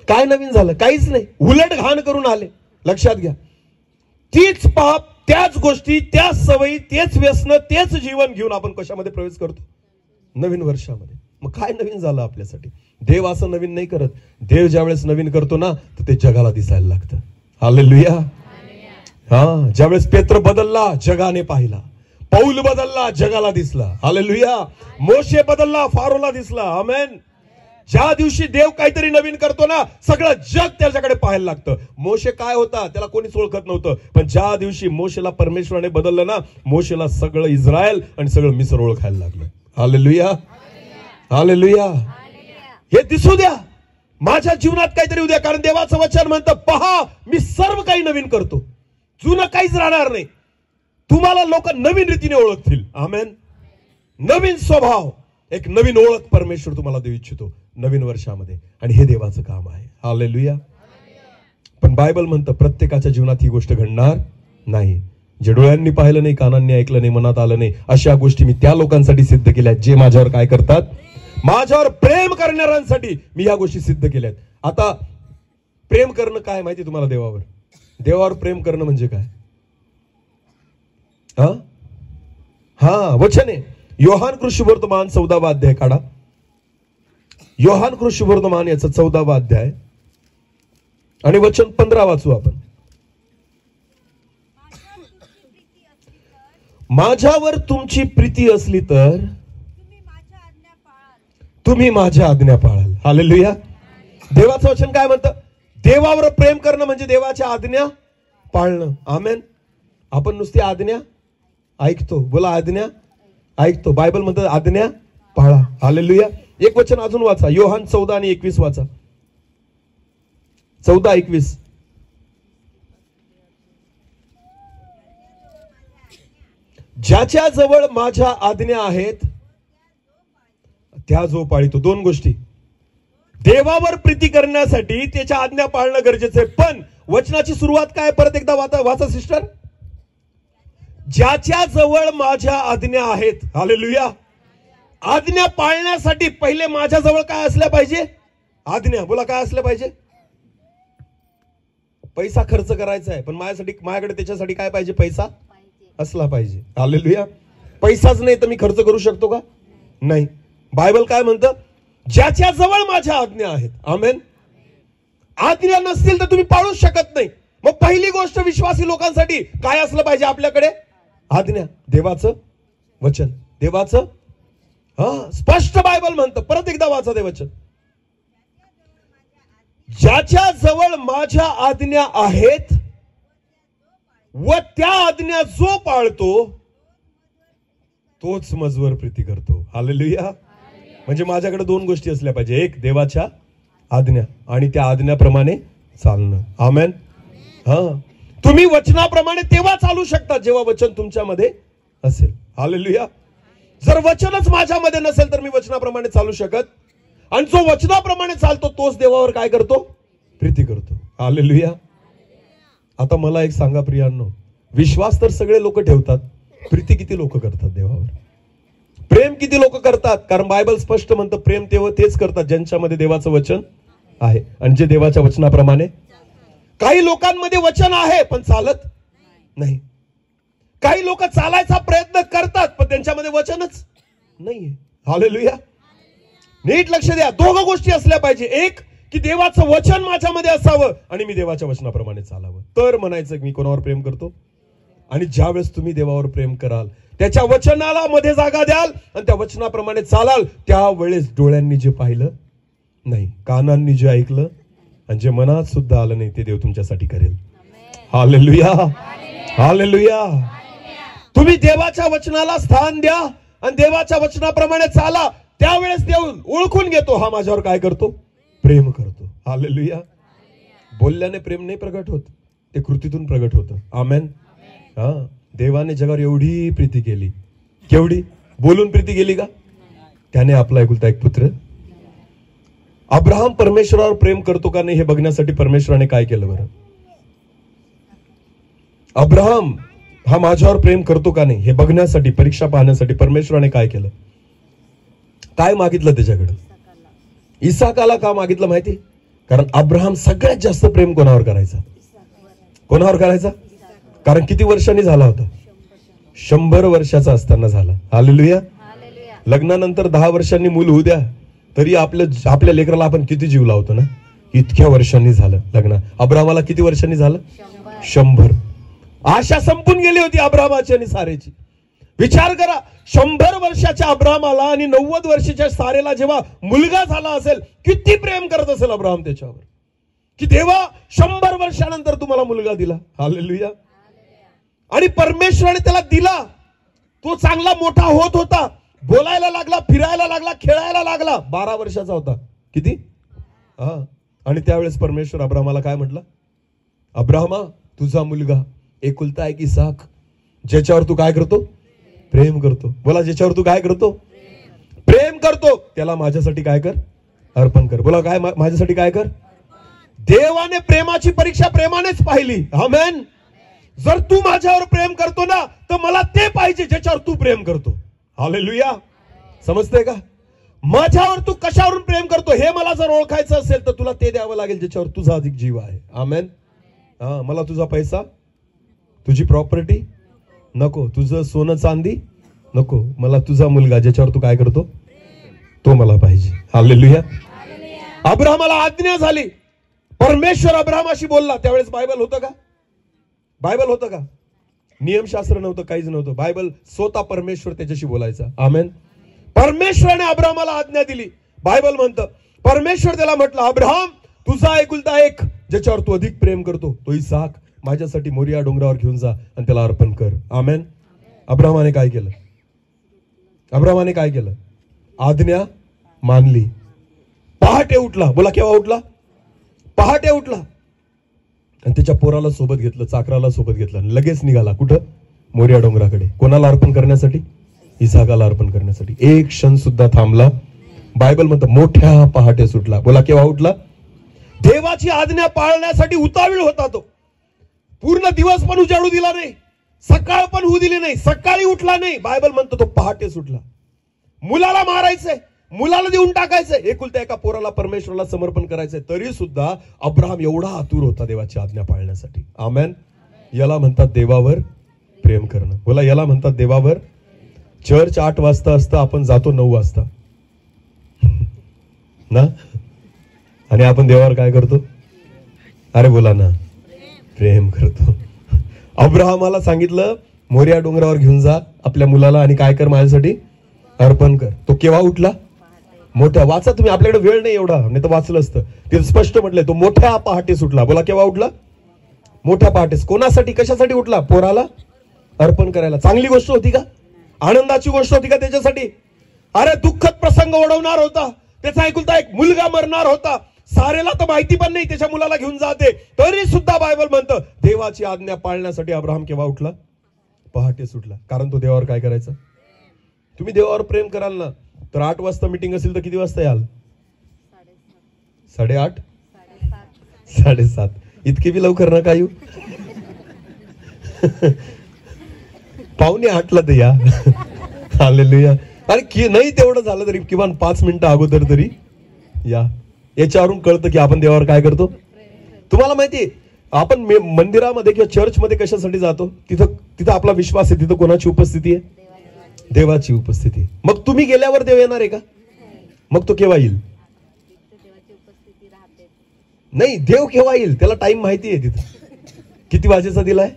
काय नवीन झालं? काहीच नाही. उलट घाण करून आले. लक्षात घ्या. तीच पाप, त्याच गोष्टी, त्याच सवयी, तेच व्यसन, तेच जीवन घेऊन आपण कशामध्ये प्रवेश करतो? नवीन वर्षामध्ये. मग काय नवीन झालं आपल्यासाठी? देव असं नवीन नाही करत. देव ज्यावेळेस नवीन करतो ना, तर ते जगाला दिसायला लागतं. हालेलुया. ज्यावेळेस पेत्र बदलला, जगाने पाहिला. पौल बदलला, जगाला दिसला. हालेलुया. मोशे बदलला, फारोला दिसला. आमेन. ज्या दिवशी देव काहीतरी नवीन करतो ना, सगळं जग त्याच्याकडे पाहायला लागतं. मोशे काय होता त्याला कोणीच ओळखत नव्हतं, पण ज्या दिवशी मोशेला परमेश्वराने बदललं ना, मोशेला सगळं इस्रायल आणि सगळं मिस्र ओळखायला लागलं. हालेलुया. हालेलुया. हे दिसू द्या, माझ्या जीवनात काहीतरी उद्या. कारण देवाचं वचन म्हणतं, पहा मी सर्व काही नवीन करतो, जुनं काहीच राहणार नाही. तुम्हाला लोक नवीन रीतीने ओळखतील. आमेन. नवीन स्वभाव, एक नवीन ओळख परमेश्वर तुम्हाला देऊ इच्छितो नवीन वर्षामध्ये, आणि हे देवाचं काम आहे. हालेलुया. पण बायबल म्हणतं प्रत्येकाच्या जीवनात ही गोष्ट घडणार नाही. जे डोळ्यांनी पाहिलं नाही, कानांनी ऐकलं नाही, मनात आलं नाही, अशा गोष्टी मी त्या लोकांसाठी सिद्ध केल्या जे माझ्यावर काय करतात? माझ्यावर प्रेम करणाऱ्यांसाठी मी या गोष्टी सिद्ध केल्यात. आता प्रेम करणं काय माहिती तुम्हाला? देवावर. देवावर प्रेम करणं म्हणजे काय? वचन आहे योहान कृष्णवर्तमान 14वा अध्याय काढा. योहान कृष्णवर्तमान याचा 14वा अध्याय आणि वचन 15 वाचू आपण. माझ्यावर तुमची प्रीती असली तर तुम्ही माझ्या आज्ञा पाळाल. हालेलुया. देवाचं वचन काय म्हणतं? देवावर प्रेम करणं म्हणजे देवाच्या आज्ञा पाळणं. आमेन. आपण नुसती आज्ञा ऐकतो. बोला आज्ञा ऐकतो. बायबल म्हणतं आज्ञा पाळा. हालेलुया. एक वचन अजून वाचा. योहान 14 आणि 21 वाचा. 14-21. ज्याच्या जवळ माझ्या आज्ञा आहेत त्या जो पाळितो. दोन गोष्टी. देवावर प्रीती करण्यासाठी त्याच्या आज्ञा पाळणं गरजेचं आहे. पण वचनाची सुरुवात काय? परत एकदा वाचा सिस्टर. ज्याच्या जवळ माझ्या आज्ञा आहेत. हालेलुया. आज्ञा पाळण्यासाठी पहिले माझ्या जवळ काय असल्या पाहिजे? आज्ञा. बोला काय असल्या पाहिजे? पैसा खर्च करायचा आहे, पण माझ्याकडे त्याच्यासाठी काय पाहिजे? पैसा असला पाहिजे. हालेलुया. पैसाच नाही तर मी खर्च करू शकतो का? नाही. बायबल काय म्हणतं? ज्याच्या जवळ माझ्या आज्ञा आहेत. आमेन. आज्ञा नसतील तर तुम्ही पाळूच शकत नाही. मग पहिली गोष्ट विश्वासी लोकांसाठी काय असलं पाहिजे? आपल्याकडे आज्ञा. देवाचं वचन, देवाचं स्पष्ट बायबल म्हणतं. परत एकदा वाचा ते वचन. ज्याच्या जवळ माझ्या आज्ञा आहेत व त्या आज्ञा जो पाळतो तोच माझवर प्रीती करतो. हालेलुया. म्हणजे माझ्याकडे दोन गोष्टी असल्या पाहिजे, एक देवाच्या आज्ञा आणि त्या आज्ञाप्रमाणे चालणं. आमेन. तुम्ही वचनाप्रमाणे तेव्हा चालू शकता जेव्हा वचन तुमच्यामध्ये असेल. हालेलुया. जर वचनच माझ्यामध्ये नसेल तर मी वचनाप्रमाणे चालू शकत, आणि जो वचनाप्रमाणे चालतो तोच देवावर काय करतो? प्रीती करतो. हालेलुया. आता मला एक सांगा प्रियांनो, विश्वास तर सगळे लोक ठेवतात, प्रीती किती लोक करतात देवावर? प्रेम किती लोक करतात? कारण बायबल स्पष्ट म्हणतं प्रेम तेच करतात ज्यांच्यामध्ये देवाचं वचन आहे आणि जे देवाच्या वचनाप्रमाणे. काही लोकांमध्ये वचन आहे पण चालत नाही. काही लोक चालायचा प्रयत्न करतात पण त्यांच्यामध्ये वचनच नाहीये. हालेलुया. नीट लक्ष द्या, दोघं गोष्टी असल्या पाहिजे. एक की देवाचं वचन माझ्यामध्ये असावं आणि मी देवाच्या वचनाप्रमाणे चालावं, तर म्हणायचं मी कोणावर प्रेम करतो. आणि ज्या वेळेस तुम्ही देवावर प्रेम कराल, त्याच्या वचनाला मध्ये जागा द्याल आणि त्या वचनाप्रमाणे चालाल, त्यावेळेस डोळ्यांनी जे पाहिलं नाही, कानांनी जे ऐकलं आणि जे मनात सुद्धा आलं नाही ते देव तुमच्यासाठी करेल. हालेलुया. हालेलुया. तुम्ही देवाच्या वचनाला स्थान द्या आणि देवाच्या वचनाप्रमाणे चाला, त्यावेळेस देव ओळखून घेतो हा माझ्यावर काय करतो? प्रेम करतो. हालेलुया. बोलल्याने प्रेम नाही प्रगट होत, ते कृतीतून प्रगट होतं. आमेन. देवाने जगावर एवढी प्रीती केली. केवढी? बोलून प्रीती केली का? त्याने आपला एकुलता एक पुत्र. अब्राहम परमेश्वरावर प्रेम करतो का नाही हे बघण्यासाठी परमेश्वराने काय केलं बरं? अब्राहम हा माझ्यावर प्रेम करतो का नाही हे बघण्यासाठी, परीक्षा पाहण्यासाठी परमेश्वराने काय केलं? काय मागितलं त्याच्याकडे? इसाकाला का मागितलं माहिती? कारण अब्राहम सगळ्यात जास्त प्रेम कोणावर करायचा? कोणावर करायचा? कारण किती वर्षांनी झाला होता? 100 वर्षाचा असताना झाला. हालेलुया. लग्नानंतर 10 वर्षांनी मूल होऊ द्या तरी आपल्या लेकराला आपण किती जीव लावतो ना. इतक्या वर्षांनी झालं लग्न. अब्राहमाला किती वर्षांनी झालं? 100. आशा संपून गेली होती अब्राहमाची आणि सारेची. विचार करा, 100 वर्षाच्या अब्राहमाला आणि 90 वर्षाच्या सारेला जेव्हा मुलगा झाला असेल, किती प्रेम करत असेल अब्राहम त्याच्यावर, की देवा 100 वर्षानंतर तुम्हाला मुलगा दिला. हालेलुया. आणि परमेश्वराने त्याला दिला. तो चांगला मोठा होत होता, बोलायला लागला, फिरायला लागला, खेळायला लागला. 12 वर्षाचा होता. किती? आणि त्यावेळेस परमेश्वर अब्राहमाला काय म्हटलं? अब्राहमा, तुझा मुलगा एकुलता एक इसाक, ज्याच्यावर तू काय करतो? प्रेम करतो. बोला, ज्याच्यावर तू काय करतो? प्रेम करतो. त्याला माझ्यासाठी काय कर? अर्पण कर. बोला, काय माझ्यासाठी काय कर? देवाने प्रेमाची परीक्षा प्रेमानेच पाहिली. आमेन. जर तू माझ्यावर प्रेम करतो ना, तर मला ते पाहिजे ज्याच्यावर तू प्रेम करतो. हालेलुया. समजतंय का? माझ्यावर तू कशावरून प्रेम करतो हे मला जर ओळखायचं असेल तर तुला ते द्यावं लागेल ज्याच्यावर तुझा अधिक जीव आहे. आमेन. मला तुझा पैसा, तुझी प्रॉपर्टी नको, तुझं सोनं चांदी नको, मला तुझा मुलगा ज्याच्यावर तू काय करतो तो मला पाहिजे. हालेलुया. अब्राहमाला आज्ञा झाली. परमेश्वर अब्राहमाशी बोलला. त्यावेळेस बायबल होतं का? बायबल होतं का? नियमशास्त्र नव्हतं, काहीच नव्हतं. बायबल स्वतः परमेश्वर त्याच्याशी बोलायचा. आमेन. परमेश्वराने अब्राहमाला आज्ञा दिली. बायबल म्हणतं परमेश्वर त्याला म्हटलं, अब्राहम, तुझा एकुलता एक ज्याच्यावर तू अधिक प्रेम करतो तो इसाक माझ्यासाठी मोरिया डोंगरावर घेऊन जा आणि त्याला अर्पण कर. आमेन. अब्राहमाने काय केलं? अब्राहमाने काय केलं? आज्ञा मानली. पहाटे उठला. बोला, केव्हा उठला? पहाटे उठला आणि त्याच्या पोराला सोबत घेतलं, चाकराला सोबत घेतलं आणि लगेच निघाला. कुठं? मोरिया डोंगराकडे. कोणाला अर्पण करण्यासाठी? इसाकाला अर्पण करण्यासाठी. एक क्षण सुद्धा थांबला. बायबल म्हणतं मोठ्या पहाटे सुटला. बोला, केव्हा उठला? देवाची आज्ञा पाळण्यासाठी उतावीळ होता तो. पूर्ण दिवस पण उजाडू दिला नाही, सकाळ पण होऊ दिली नाही, सकाळी उठला नाही. बायबल म्हणतो तो पहाटे सुटला. मुलाला मारायचंय, मुलाला देऊन टाकायचंय, एकुलत्या एका पोराला परमेश्वराला समर्पण करायचंय, तरी सुद्धा अब्राहम एवढा आतुर होता देवाची आज्ञा पाळण्यासाठी. आमेन. याला म्हणतात देवावर प्रेम करणं. बोला, याला म्हणतात देवावर. चर्च 8 वाजता असतं, आपण जातो 9 वाजता ना, आणि आपण देवावर काय करतो? अरे बोला ना, प्रेम करतो. अब्राहमाला सांगितलं मोरिया डोंगरावर घेऊन जा आपल्या मुलाला आणि काय कर माझ्यासाठी अर्पण कर. तो केव्हा उठला? मोठ्या, वाचा तुम्ही, आपल्याकडे वेळ नाही एवढा, नाही तर वाचलं असतं. तिथे स्पष्ट म्हटलंय तो मोठ्या पहाटे सुटला. बोला केव्हा उठला? मोठ्या पहाटेस. कोणासाठी, कशासाठी उठला? पोराला अर्पण करायला. चांगली गोष्ट होती का? आनंदाची गोष्ट होती का त्याच्यासाठी? अरे दुःखद प्रसंग ओढवणार होता. त्याचा एकुलता एक मुलगा मरणार होता. सारेला तर माहिती पण नाही त्याच्या मुलाला घेऊन जाते, तरी सुद्धा बायबल म्हणतं देवाची आज्ञा पाळण्यासाठी अब्राहम केव्हा उठला? पहाटे सुटला. कारण तो देवावर काय करायचा? तुम्ही देवावर प्रेम कराल ना तर 8 वाजता मीटिंग असेल तर किती वाजता याल? 8:30 7:30. इतके बी लवकर नका येऊ. 7:45 तर या. हालेलुया. आणि नाही तेवढं झालं तरी किमान 5 मिनिटं अगोदर तरी या. याच्यावरून कळतं की आपण देवावर काय करतो. तुम्हाला माहिती आपण मंदिरामध्ये किंवा चर्चमध्ये कशासाठी जातो? तिथं आपला विश्वास आहे. तिथं कोणाची उपस्थिती आहे? देवाची उपस्थिती. मग तुम्ही गेल्यावर देव येणार आहे का? मग तो केव्हा येईल? नाही, देव केव्हा येईल त्याला टाइम माहिती आहे. तिथं किती वाजेचा दिलाय?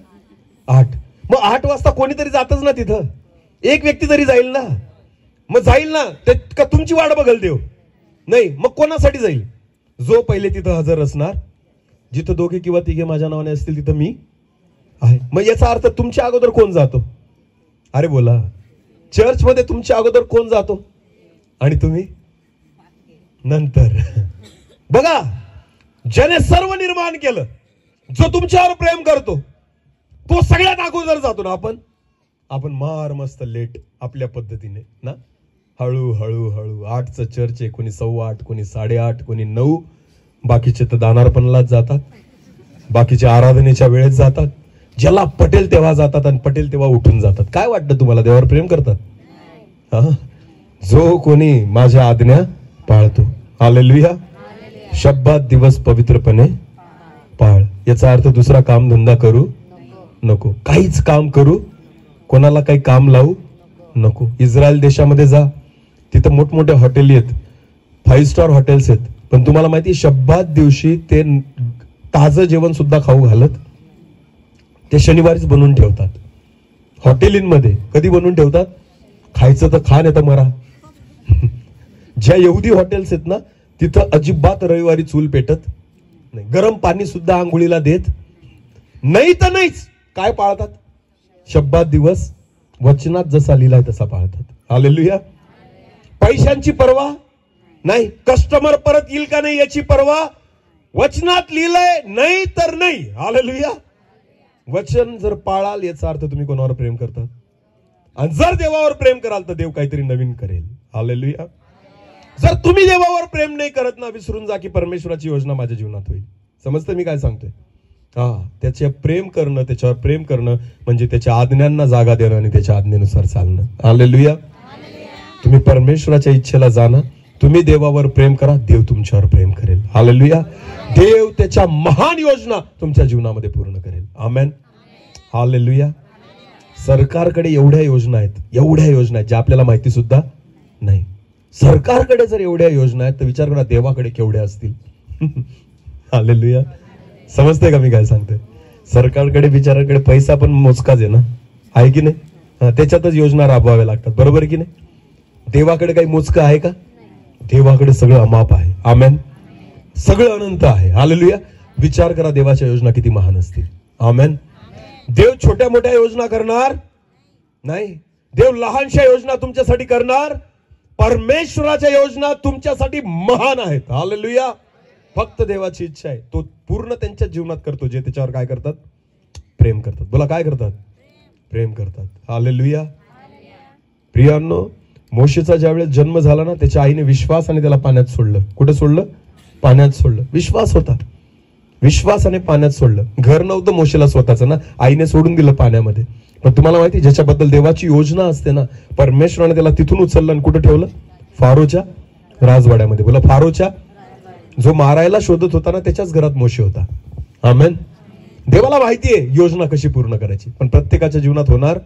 8. मग 8 वाजता कोणीतरी जातच ना तिथं. एक व्यक्ती तरी जाईल ना. मग जाईल ना ते का तुमची वाट बघल देव? नाही. मग कोणासाठी जाईल? जो पहिले तिथं हजर असणार. जिथं 2 किंवा 3 माझ्या नावाने असतील तिथं मी आहे. मग याचा अर्थ तुमच्या अगोदर कोण जातो? अरे बोला. चर्च मध्ये तुमच्या अगोदर कोण जातो आणि तुम्ही नंतर? बघा, ज्याने सर्व निर्माण केलं, जो तुमच्यावर प्रेम करतो, तो सगळ्यात अगोदर जातो ना. आपण मार मस्त लेट आपल्या पद्धतीने ना, हळू 8चं चर्च आहे, कोणी 8:15, कोणी 8:30, कोणी 9. बाकीचे तर दानार्पणालाच जातात, बाकीचे आराधनेच्या वेळेत जातात. ज्याला पटेल तेव्हा जातात आणि पटेल तेव्हा उठून जातात. काय वाटतं तुम्हाला देवावर प्रेम करतात? जो कोणी माझ्या आज्ञा पाळतो. हालेलुया. शब्बात दिवस पवित्रपणे पाळ. याचा अर्थ दुसरा काम धंदा करू नको, काहीच काम करू, कोणाला काही काम लावू नको. इस्रायल देशामध्ये जा, तिथं मोठमोठे हॉटेल आहेत, 5 स्टार हॉटेल्स आहेत. पण तुम्हाला माहिती शब्बात दिवशी ते ताजं जेवण सुद्धा खाऊ घालत. ते शनिवारीच बनवून ठेवतात हॉटेलींमध्ये. कधी बनवून ठेवतात? खायचं तर खा, नाही तर मरा. ज्या यहुदी हॉटेल्स आहेत ना तिथं अजिबात रविवारी चूल पेटत नाही. गरम पाणी सुद्धा आंघोळीला देत नाही. तर नाहीच. काय पाळतात? शब्बात दिवस वचनात जसा लिहिलाय तसा पाळतात. हालेलुया. पैशांची पर्वा नाही. कस्टमर परत येईल का नाही याची पर्वा. वचनात लिहिलंय, नाही तर नाही. हालेलुया. वचन जर पाळाल याचा अर्थ तुम्ही कोणावर प्रेम करतात. आणि जर देवावर प्रेम कराल तर देव काहीतरी नवीन करेल. हालेलुया. जर तुम्ही देवावर प्रेम नाही करत ना, विसरून जा की परमेश्वराची योजना माझ्या जीवनात होईल. समजतं मी काय सांगतोय? त्याच्या प्रेम करणं, त्याच्यावर प्रेम करणं म्हणजे त्याच्या आज्ञांना जागा देणं आणि त्याच्या आज्ञेनुसार चालणं. हालेलुया. तुम्ही परमेश्वराच्या इच्छेला जाणं, तुम्ही देवावर प्रेम करा, देव तुमच्यावर प्रेम करेल. हालेलुया. देव त्याच्या महान योजना तुमच्या जीवनामध्ये पूर्ण करेल. आमेन. हालेलुया. सरकारकडे एवढ्या योजना आहेत ज्या आपल्याला माहिती सुद्धा नाही. सरकारकडे जर एवढ्या योजना आहेत तर विचार करा देवाकडे केवढ्या असतील. हालेलुया. समजतंय का मी काय सांगतोय? सरकारकडे बिचाराकडे पैसा पण मोजकाच आहे ना, आहे की नाही? त्याच्यातच योजना राबवाव्या लागतात, बरोबर आहे की नाही? देवाकडे काही मोजकं आहे का? देवाकडे सगळं अमाप आहे. आमेन. सगळं अनंत आहे. हालेलुया. विचार करा देवाच्या योजना किती महान असतील. आमेन. देव छोट्या मोठ्या योजना करणार नाही. देव लहानशा योजना तुमच्यासाठी करणार. परमेश्वराच्या योजना तुमच्यासाठी महान आहेत. हालेलुया. फक्त देवाची इच्छा आहे तो पूर्ण त्यांच्या जीवनात करतो जे त्याच्यावर काय करतात? प्रेम करतात. बोला काय करतात? प्रेम करतात. हालेलुया. प्रियांनो, मोशेचा ज्यावेळेस जन्म झाला ना त्याच्या आईने विश्वासाने त्याला पाण्यात सोडलं. कुठे सोडलं? पाण्यात सोडलं. विश्वास होता, विश्वासाने पाण्यात सोडलं. घर नव्हतं मोशेला स्वतःचं ना, आईने सोडून दिलं पाण्यामध्ये. पण तुम्हाला माहिती ज्याच्याबद्दल देवाची योजना असते ना, परमेश्वराने त्याला तिथून उचललं आणि कुठे ठेवलं? फारोच्या राजवाड्यामध्ये. बोला फारोच्या. जो मारायला शोधत होता ना त्याच्याच घरात मोशे होता. आमेन. देवाला माहितीये योजना कशी पूर्ण करायची, पण प्रत्येकाच्या जीवनात होणार.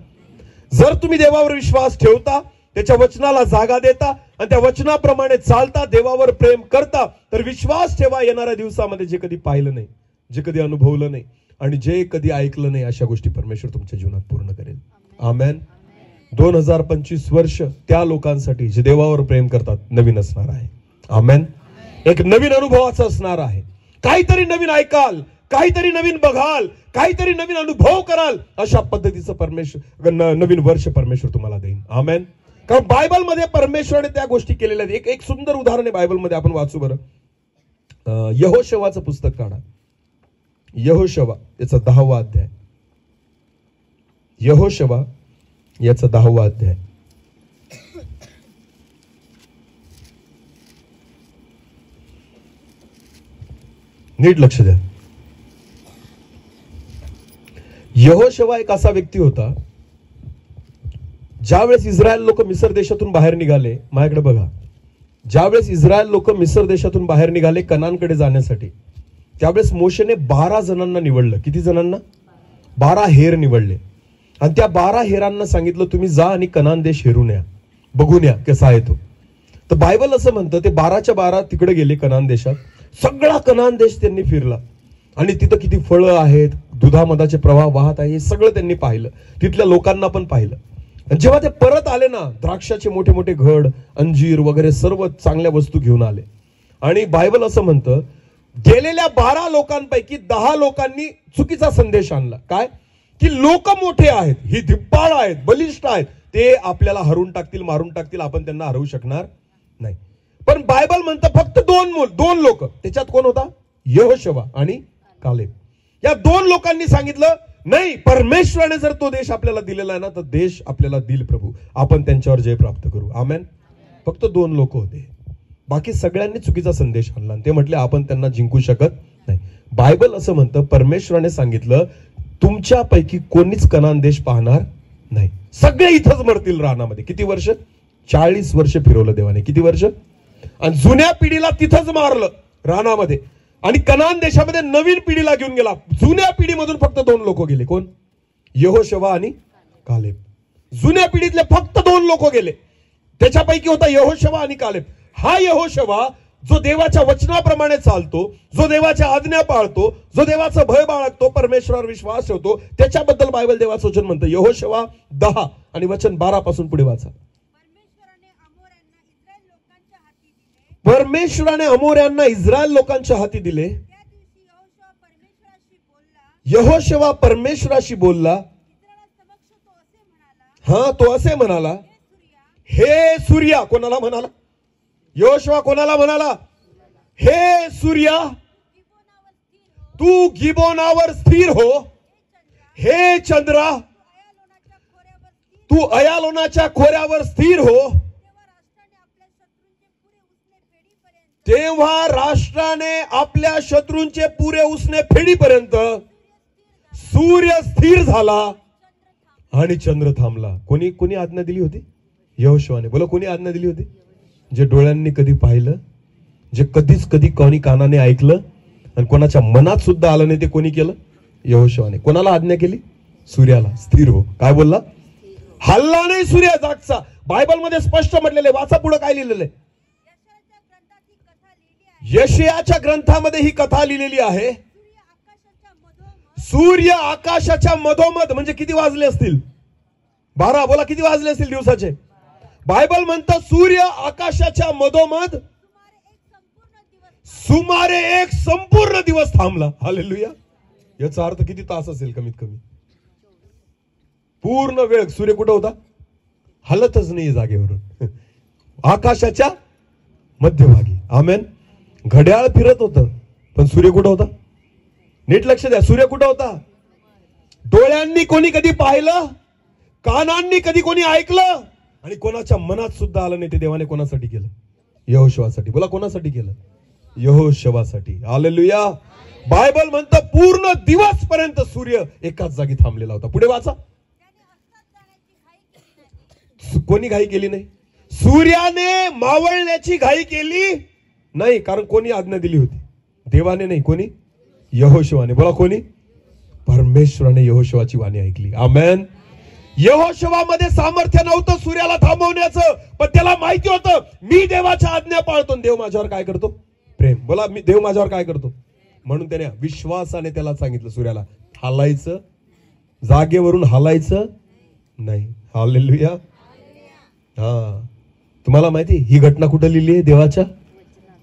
जर तुम्ही देवावर विश्वास ठेवता, त्याच्या वचनाला जागा देता आणि त्या वचनाप्रमाणे चालता, देवावर प्रेम करता, तर विश्वास ठेवा येणाऱ्या दिवसामध्ये जे कधी पाहिलं नाही, जे कधी अनुभवलं नाही आणि जे कधी ऐकलं नाही अशा गोष्टी परमेश्वर तुमच्या जीवनात पूर्ण करेल. आमेन. 2025 वर्ष त्या लोकांसाठी जे देवावर प्रेम करतात नवीन असणार आहे. आमेन. एक नवीन अनुभवाचा असणार आहे. काहीतरी नवीन ऐकाल, काहीतरी नवीन बघाल, काहीतरी नवीन अनुभव कराल. अशा पद्धतीचं परमेश्वर नवीन वर्ष परमेश्वर तुम्हाला देईन. आमेन. कारण बायबलमध्ये परमेश्वराने त्या गोष्टी केलेल्या आहेत. एक सुंदर उदाहरण आहे बायबलमध्ये, आपण वाचू बरं. यहोशवाचं पुस्तक काढा. यहोशवा याचा 10वा अध्याय. यहोशवा याचा 10वा अध्याय. नीट लक्ष द्या. यहोशवा एक असा व्यक्ती होता, ज्यावेळेस इस्रायल लोक मिस्र देशातून बाहेर निघाले. माझ्याकडे बघा. ज्यावेळेस इस्रायल लोक मिस्र देशातून बाहेर निघाले कनानकडे जाण्यासाठी, त्यावेळेस मोशेने 12 जणांना निवडलं. किती जणांना? 12 हेर निवडले. आणि त्या 12 हेरांना सांगितलं तुम्ही जा आणि कनान देश हेरून या, बघून या कसा आहे तो. तर बायबल असं म्हणतं ते 12च्या 12 तिकडे गेले कनान देशात. सगळा कनान देश त्यांनी फिरला आणि तिथं किती फळं आहेत, दुधामधाचे प्रवाह वाहत आहे, हे सगळं त्यांनी पाहिलं. तिथल्या लोकांना पण पाहिलं. जेव्हा ते परत आले ना, द्राक्षाचे मोठे मोठे घड, अंजीर वगैरे सर्व चांगल्या वस्तू घेऊन आले. आणि बायबल असं म्हणतं गेलेल्या 12 लोकांपैकी 10 लोकांनी चुकीचा संदेश आणला. काय? की लोक मोठे आहेत, ही धिप्पाळ आहेत, बलिष्ठ आहेत, ते आपल्याला हरवून टाकतील, मारून टाकतील, आपण त्यांना हरवू शकणार नाही. पण बायबल म्हणतं फक्त दोन लोक. त्याच्यात कोण होता? यहोशवा आणि कालेब. या 2 लोकांनी सांगितलं नाही, परमेश्वराने जर तो देश आपल्याला दिलेला आहे ना, तर देश आपल्याला दिल प्रभू, आपण त्यांच्यावर जय प्राप्त करू. आमेन. फक्त 2 लोक होते. बाकी सगळ्यांनी चुकीचा संदेश आणला. ते म्हटले आपण त्यांना जिंकू शकत नाही. बायबल असं म्हणतं परमेश्वराने सांगितलं तुमच्यापैकी कोणीच कनान देश पाहणार नाही, सगळे इथंच मरतील रानामध्ये. किती वर्ष? 40 वर्ष फिरवलं देवाने. किती वर्ष? आणि जुन्या पिढीला तिथंच मारलं रानामध्ये, आणि कनान देशामध्ये नवीन पिढीला घेऊन गेला. जुन्या पिढीमधून फक्त 2 लोक गेले. कोण? यहोशवा आणि कालेब. जुन्या पिढीतले फक्त 2 लोक गेले. त्याच्यापैकी होता यहोशवा आणि कालेब. हा यहोशवा जो देवाच्या वचनाप्रमाणे चालतो, जो देवाच्या आज्ञा पाळतो, जो देवाचं भय बाळगतो, परमेश्वरावर विश्वास ठेवतो, त्याच्याबद्दल बायबल देवाचं वचन म्हणतं. यहोशवा 10 आणि वचन 12 पासून पुढे वाचा. परमेश्वराने अमोऱ्यांना इस्रायल लोकांच्या हाती दिले. यहोशवा परमेश्वराशी बोलला. हा, तो असे म्हणाला, हे सूर्या. कोणाला म्हणाला? यहोशवा कोणाला म्हणाला? हे सूर्या तू गिबोनावर स्थिर हो. हे चंद्रा तू अयालोनाच्या खोऱ्यावर स्थिर हो. तेव्हा राष्ट्राने आपल्या शत्रूंचे पुरे उसने फेडीपर्यंत सूर्य स्थिर झाला आणि चंद्र थांबला. कोणी आज्ञा दिली होती? यहोशवाने. बोला, कोणी आज्ञा दिली होती? जे डोळ्यांनी कधी पाहिलं, जे कधी कोणी कानाने ऐकलं आणि कोणाच्या मनात सुद्धा आलं नाही, ते कोणी केलं? यहोशवाने. कोणाला आज्ञा केली? सूर्याला. स्थिर हो. काय बोलला? हल्ला नाही सूर्य जागचा. बायबल मध्ये स्पष्ट म्हटलेले. वाचा पुढे काय लिहिलेलं आहे. यशायाच्या ग्रंथामध्ये ही कथा लिहिलेली आहे. सूर्य आकाशाच्या मधोमध. म्हणजे किती वाजले असतील? 12. बोला, किती वाजले असतील दिवसाचे? बायबल म्हणतं सूर्य आकाशाच्या मधोमध सुमारे 1 संपूर्ण दिवस थांबला. हालेलुया. याचा अर्थ किती तास असेल? कमीत कमी पूर्ण वेळ सूर्य कुठं होता? हलतच नाही जागेवरून, आकाशाच्या मध्यभागी. आमेन. घड्याळ फिरत होतं, पण सूर्य कुठं होता? नीट लक्ष द्या. सूर्य कुठं होता? डोळ्यांनी कोणी कधी पाहिलं, कानांनी कधी कोणी ऐकलं, आणि कोणाच्या मनात सुद्धा आलं नाही. ते देवाने कोणासाठी केलं? यहोशवासाठी. बोला, कोणासाठी केलं? यहोशवासाठी. हालेलुया. बायबल म्हणतं पूर्ण दिवस पर्यंत सूर्य एकाच जागी थांबलेला होता. पुढे वाचा. कोणी घाई केली नाही. सूर्याने मावळण्याची घाई केली नाही, कारण कोणी आज्ञा दिली होती? देवाने नाही. कोणी? यहोशवाने. बोला, कोणी? परमेश्वराने यहोशवाची वाणी ऐकली. आमेन. यहोशवामध्ये सामर्थ्य नव्हतं सूर्याला थांबवण्याचं, पण त्याला माहिती होतं मी देवाच्या आज्ञा पाळतो. देव माझ्यावर काय करतो? प्रेम. बोला, मी देव माझ्यावर काय करतो? म्हणून त्याने विश्वासाने त्याला सांगितलं सूर्याला हलायचं, जागेवरून हलायचं नाही. हालेलुया. हा, तुम्हाला माहिती ही घटना कुठं लिहिली आहे? देवाच्या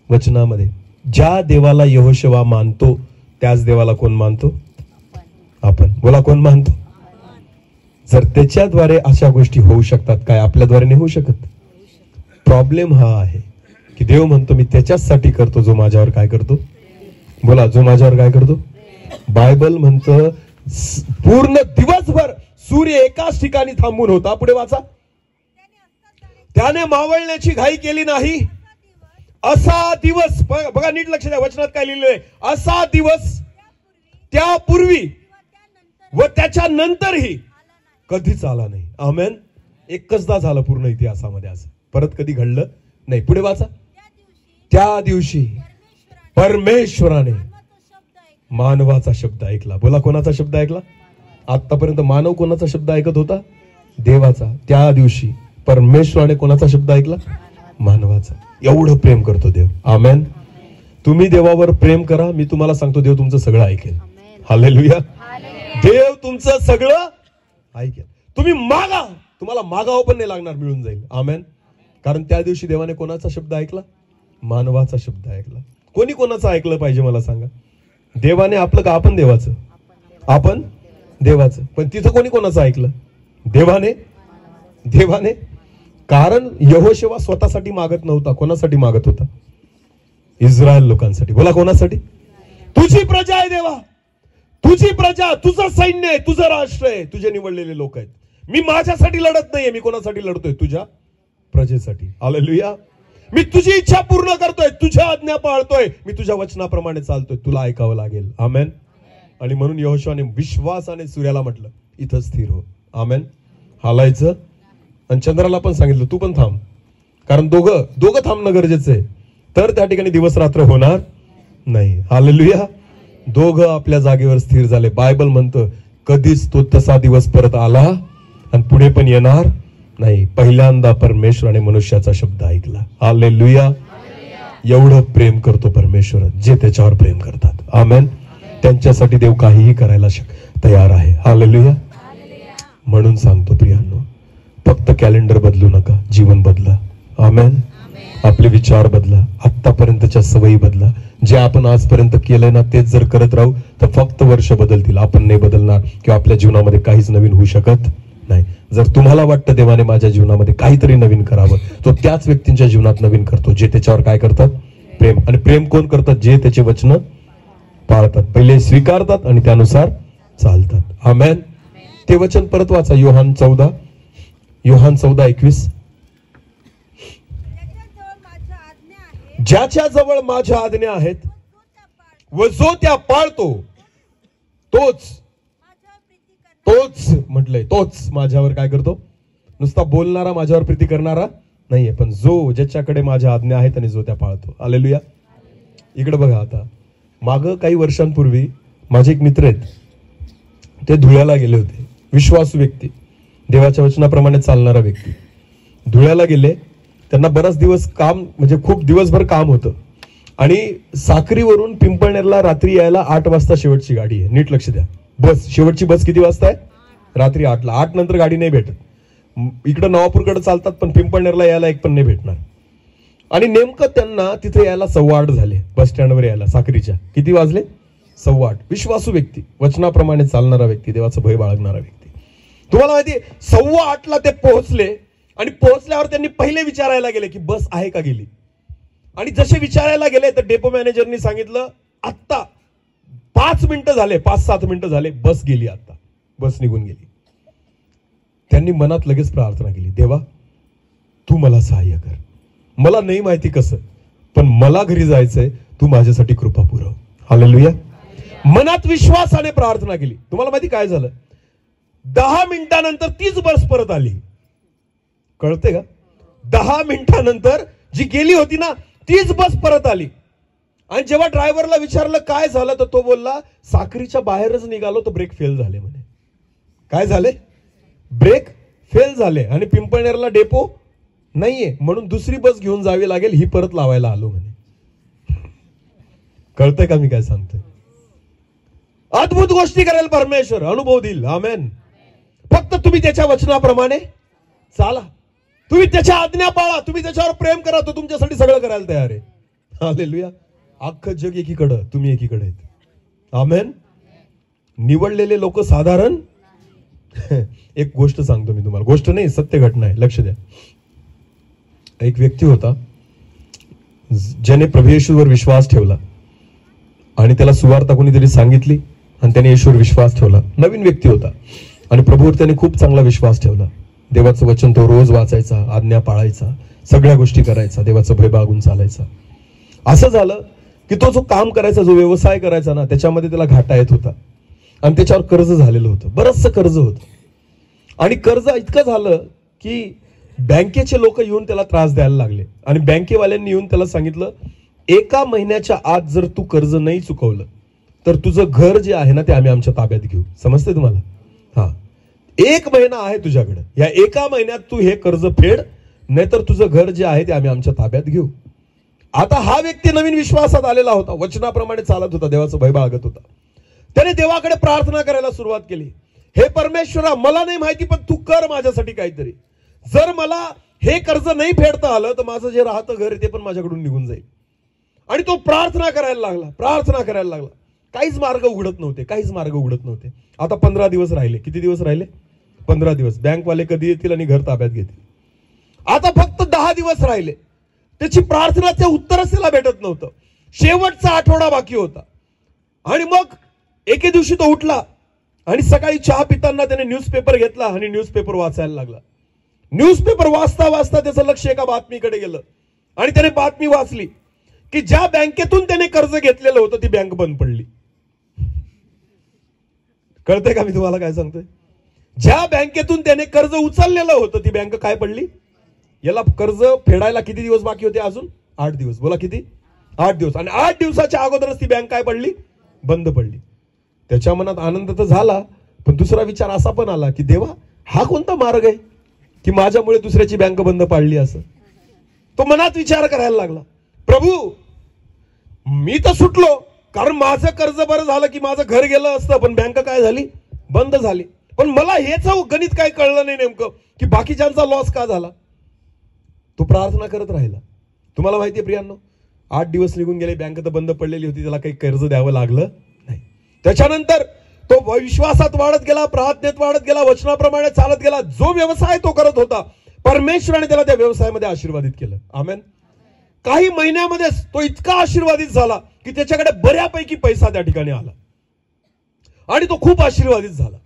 वचनामध्ये. ज्या देवाला यहोशुवा मानतो त्याच देवाला कोण मानतो? आपण. बोला, कोण मानतो? जर त्याच्याद्वारे अशा गोष्टी होऊ शकतात, काय आपल्याद्वारे नाही होऊ शकत? प्रॉब्लेम हा आहे की देव म्हणतो मी त्याच्यासाठी करतो जो माझ्यावर काय करतो. बोला, जो माझ्यावर काय करतो. बायबल म्हणतं पूर्ण दिवसभर सूर्य एकाच ठिकाणी थांबून होता. पुढे वाचा. त्याने मावळण्याची घाई केली नाही. असा दिवस, बघा नीट लक्ष द्या, वचनात काय लिहिलंय? असा दिवस त्यापूर्वी व त्याच्या नंतरही कधीच आला नाही. आमेन. एकचदा झालं पूर्ण इतिहासामध्ये, असं परत कधी घडलं नाही. पुढे वाचा. त्या दिवशी परमेश्वराने मानवाचा शब्द ऐकला. बोला, कोणाचा शब्द ऐकला? आतापर्यंत मानव कोणाचा शब्द ऐकत होता? देवाचा. त्या दिवशी परमेश्वराने कोणाचा शब्द ऐकला? मानवाचा. एवढं प्रेम करतो देव. आमेन. तुम्ही देवावर प्रेम करा, मी तुम्हाला सांगतो देव तुमचं सगळं ऐकेल. हालेलुया. देव तुमचं सगळं ऐकेल. तुम्ही मागा, तुम्हाला मागावं पण नाही लागणार, मिळून जाईल. आमेन. कारण त्या दिवशी देवाने कोणाचा शब्द ऐकला? मानवाचा शब्द ऐकला. कोणी कोणाचं ऐकलं पाहिजे मला सांगा? देवाने आपलं का आपण देवाचं? आपण देवाचं. पण तिथं कोणी कोणाचं ऐकलं? देवाने. देवाने. कारण यहोशुवा स्वतःसाठी मागत नव्हता. कोणासाठी मागत होता? इस्रायल लोकांसाठी. बोला, कोणासाठी? तुझी प्रजा आहे देवा, तुझी प्रजा, तुझं सैन्य आहे, तुझं राष्ट्र आहे, तुझे निवडलेले लोक आहेत. मी माझ्यासाठी लढत नाहीये. मी कोणासाठी लढतोय? तुझ्या प्रजेसाठी. हालेलुया. मी तुझी इच्छा पूर्ण करतोय, तुझ्या आज्ञा पाळतोय, मी तुझ्या वचनाप्रमाणे चालतोय. तुला ऐकावं लागेल. आमेन. आणि म्हणून यहोशुवाने विश्वासाने सूर्याला म्हटलं इथं स्थिर हो. आमेन. हालायचं. आणि चंद्राला पण सांगितलं तू पण थांब, कारण दोघं थांबणं गरजेचं आहे. तर त्या ठिकाणी दिवस रात्र होणार नाही. हालेलुया. दोघं आपल्या जागेवर स्थिर झाले. बायबल म्हणतं कधीच तो तसा दिवस परत आला आणि पुढे पण येणार नाही. पहिल्यांदा परमेश्वराने मनुष्याचा शब्द ऐकला. हालेलुया. एवढं प्रेम करतो परमेश्वर जे त्याच्यावर प्रेम करतात. आमेन. त्यांच्यासाठी देव काहीही करायला तयार आहे. हालेलुया. म्हणून सांगतो प्रियांनो, फक्त कॅलेंडर बदलू नका, जीवन बदला. आमेन. आपले विचार बदला, आतापर्यंतच्या सवयी बदला. जे आपण आजपर्यंत केलंय ना तेच जर करत राहू तर फक्त वर्ष बदलतील, आपण नाही बदलणार किंवा आपल्या जीवनामध्ये काहीच नवीन होऊ शकत नाही. जर तुम्हाला वाटतं देवाने माझ्या जीवनामध्ये काहीतरी नवीन करावं, तो त्याच व्यक्तींच्या जीवनात नवीन करतो जे त्याच्यावर काय करतात? प्रेम. आणि प्रेम कोण करतात? जे त्याचे वचन पाळतात. पहिले स्वीकारतात आणि त्यानुसार चालतात. आमेन. ते वचन परत वाचा. योहान 14:21. ज्याच्या जवळ माझ्या आज्ञा आहेत व जो त्या पाळतो तोच म्हटलंय, तोच माझ्यावर काय करतो? नुसता बोलणारा माझ्यावर प्रीती करणारा नाहीये, पण ज्याच्याकडे माझ्या आज्ञा आहेत आणि जो त्या पाळतो. हालेलुया. इकडे बघा. आता माग काही वर्षांपूर्वी माझे एक मित्र आहेत, ते धुळ्याला गेले होते. विश्वासू व्यक्ती, देवाच्या वचनाप्रमाणे चालणारा व्यक्ती. धुळ्याला गेले. त्यांना बराच दिवस काम, म्हणजे खूप दिवसभर काम होतं आणि साक्रीवरून पिंपळनेरला रात्री यायला 8 वाजता शेवटची गाडी आहे. नीट लक्ष द्या. बस, शेवटची बस किती वाजता आहे? रात्री 8ला. 8 नंतर गाडी नाही भेटत. इकडं नवापूरकडे चालतात पण पिंपळनेरला यायला एक पण नाही भेटणार. आणि नेमकं त्यांना तिथे यायला 8:15 झाले. बस स्टँडवर यायला साक्रीच्या. किती वाजले? 8:15. विश्वासू व्यक्ती, वचनाप्रमाणे चालणारा व्यक्ती, देवाचं भय बाळगणारा व्यक्ती. तुम्हाला माहिती 8:15ला ते पोहोचले आणि पोहोचल्यावर त्यांनी पहिले विचारायला गेले की बस आहे का गेली. आणि जसे विचारायला गेले तर डेपो मॅनेजरनी सांगितलं आत्ता 5 मिनिटं झाले, 5-7 मिनिटं झाले, बस गेली, आता बस निघून गेली. त्यांनी मनात लगेच प्रार्थना केली, देवा तू मला सहाय्य कर. मला नाही माहिती कसं, पण मला घरी जायचंय, तू माझ्यासाठी कृपा पुरव. हालेलुया. मनात विश्वासाने प्रार्थना केली. तुम्हाला माहिती काय झालं? 10 मिनिटानंतर तीच बस परत आली. कळते का? 10 मिनिटानंतर जी गेली होती ना तीच बस परत आली. आणि जेव्हा ड्रायव्हरला विचारलं काय झालं तर तो बोलला साक्रीच्या बाहेरच निघालो तर ब्रेक फेल झाले म्हणे. काय झाले? ब्रेक फेल झाले आणि पिंपळनेरला डेपो नाहीये म्हणून दुसरी बस घेऊन जावी लागेल, ही परत लावायला आलो म्हणे. कळतंय का मी काय सांगतोय? अद्भुत गोष्टी करेल परमेश्वर, अनुभव देईल. आमेन. फक्त तुम्ही त्याच्या वचनाप्रमाणे चाला, तुम्ही त्याच्या आज्ञा पाळा, तुम्ही त्याच्यावर प्रेम करा, तो तुमच्यासाठी सगळं करायला तयार आहे. हालेलुया. अख्खं जग एकीकडं, तुम्ही एकीकडे आहेत. आमेन. निवडलेले लोक साधारण. एक गोष्ट सांगतो मी तुम्हाला, गोष्ट नाही सत्य घटना आहे, लक्ष द्या. एक व्यक्ती होता ज्याने प्रभू येशूवर विश्वास ठेवला आणि त्याला सुवार्ता कोणीतरी सांगितली आणि त्याने येशूवर विश्वास ठेवला. नवीन व्यक्ती होता आणि प्रभूवर त्याने खूप चांगला विश्वास ठेवला. देवाचं वचन तो रोज वाचायचा, आज्ञा पाळायचा, सगळ्या गोष्टी करायचा, देवाचं भय बाळगून चालायचा. असं झालं की तो जो काम करायचा, जो व्यवसाय करायचा ना, त्याच्यामध्ये त्याला घाटा येत होता आणि त्याच्यावर कर्ज झालेलं होतं, बरंचसं कर्ज होतं. आणि कर्ज इतकं झालं की बँकेचे लोक येऊन त्याला त्रास द्यायला लागले आणि बँकेवाल्यांनी येऊन त्याला सांगितलं, 1 महिन्याच्या आत जर तू कर्ज नाही चुकवलं तर तुझं घर जे आहे ना ते आम्ही आमच्या ताब्यात घेऊ. समजते तुम्हाला? हा, 1 महिना आहे तुझ्याकडे, या 1 महिन्यात तू हे कर्ज फेड, नाहीतर तुझं घर जे आहे ते आम्ही आमच्या ताब्यात घेऊ. आता हा व्यक्ती नवीन विश्वासात आलेला होता, वचनाप्रमाणे चालत होता, देवाचं भय बाळगत होता. त्याने देवाकडे प्रार्थना करायला सुरुवात केली. हे परमेश्वरा, मला नाही माहिती पण तू कर माझ्यासाठी काहीतरी. जर मला हे कर्ज नाही फेडता आलं तर माझं जे राहतं घर आहे ते पण माझ्याकडून निघून जाईल. आणि तो प्रार्थना करायला लागला, प्रार्थना करायला लागला. काहीच मार्ग उघडत नव्हते, काहीच मार्ग उघडत नव्हते. आता 15 दिवस राहिले. किती दिवस राहिले? 15 दिवस. बँकवाले कधी येतील आणि घर ताब्यात घेतील. आता फक्त 10 दिवस राहिले. त्याची प्रार्थनाचे उत्तरच त्याला भेटत नव्हतं. शेवटचा आठवडा बाकी होता. आणि मग एके दिवशी तो उठला आणि सकाळी चहा पिताना त्याने न्यूजपेपर घेतला आणि न्यूजपेपर वाचायला लागला. न्यूजपेपर वाचता वाचता त्याचं लक्ष एका बातमीकडे गेलं आणि त्याने बातमी वाचली की ज्या बँकेतून त्याने कर्ज घेतलेलं होतं ती बँक बंद पडली. कळतंय का मी तुम्हाला काय सांगतोय? ज्या बँकेतून त्याने कर्ज उचललेलं होतं ती बँक काय पडली? याला कर्ज फेडायला किती दिवस बाकी होते? अजून 8 दिवस. बोला किती? 8 दिवस. आणि 8 दिवसाच्या अगोदरच ती बँक काय पडली? बंद पडली. त्याच्या मनात आनंद तर झाला, पण दुसरा विचार असा पण आला की देवा, हा कोणता मार्ग आहे की माझ्यामुळे दुसऱ्याची बँक बंद पाडली? असं तो मनात विचार करायला लागला. प्रभू, मी तर सुटलो, कारण माझं कर्ज बरं झालं की माझं घर गेलं असतं, पण बँक काय झाली? बंद झाली. पण मला हेच गणित काय कळलं नाही नेमकं की बाकीच्यांचा लॉस का झाला. तो प्रार्थना करत राहिला. तुम्हाला माहितीये प्रियांनो, 8 दिवस निघून गेले, बँक तर बंद पडलेली होती, त्याला काही कर्ज द्यावं लागलं नाही. त्याच्यानंतर तो विश्वासात वाढत गेला, प्रार्थनेत वाढत गेला, वचनाप्रमाणे चालत गेला. जो व्यवसाय तो करत होता, परमेश्वराने त्याला त्या व्यवसायामध्ये आशीर्वादित केलं. आमेन. काही महिन्यामध्येच तो इतका आशीर्वादित झाला की त्याच्याकडे बऱ्यापैकी पैसा त्या ठिकाणी आला आणि तो खूप आशीर्वादित झाला.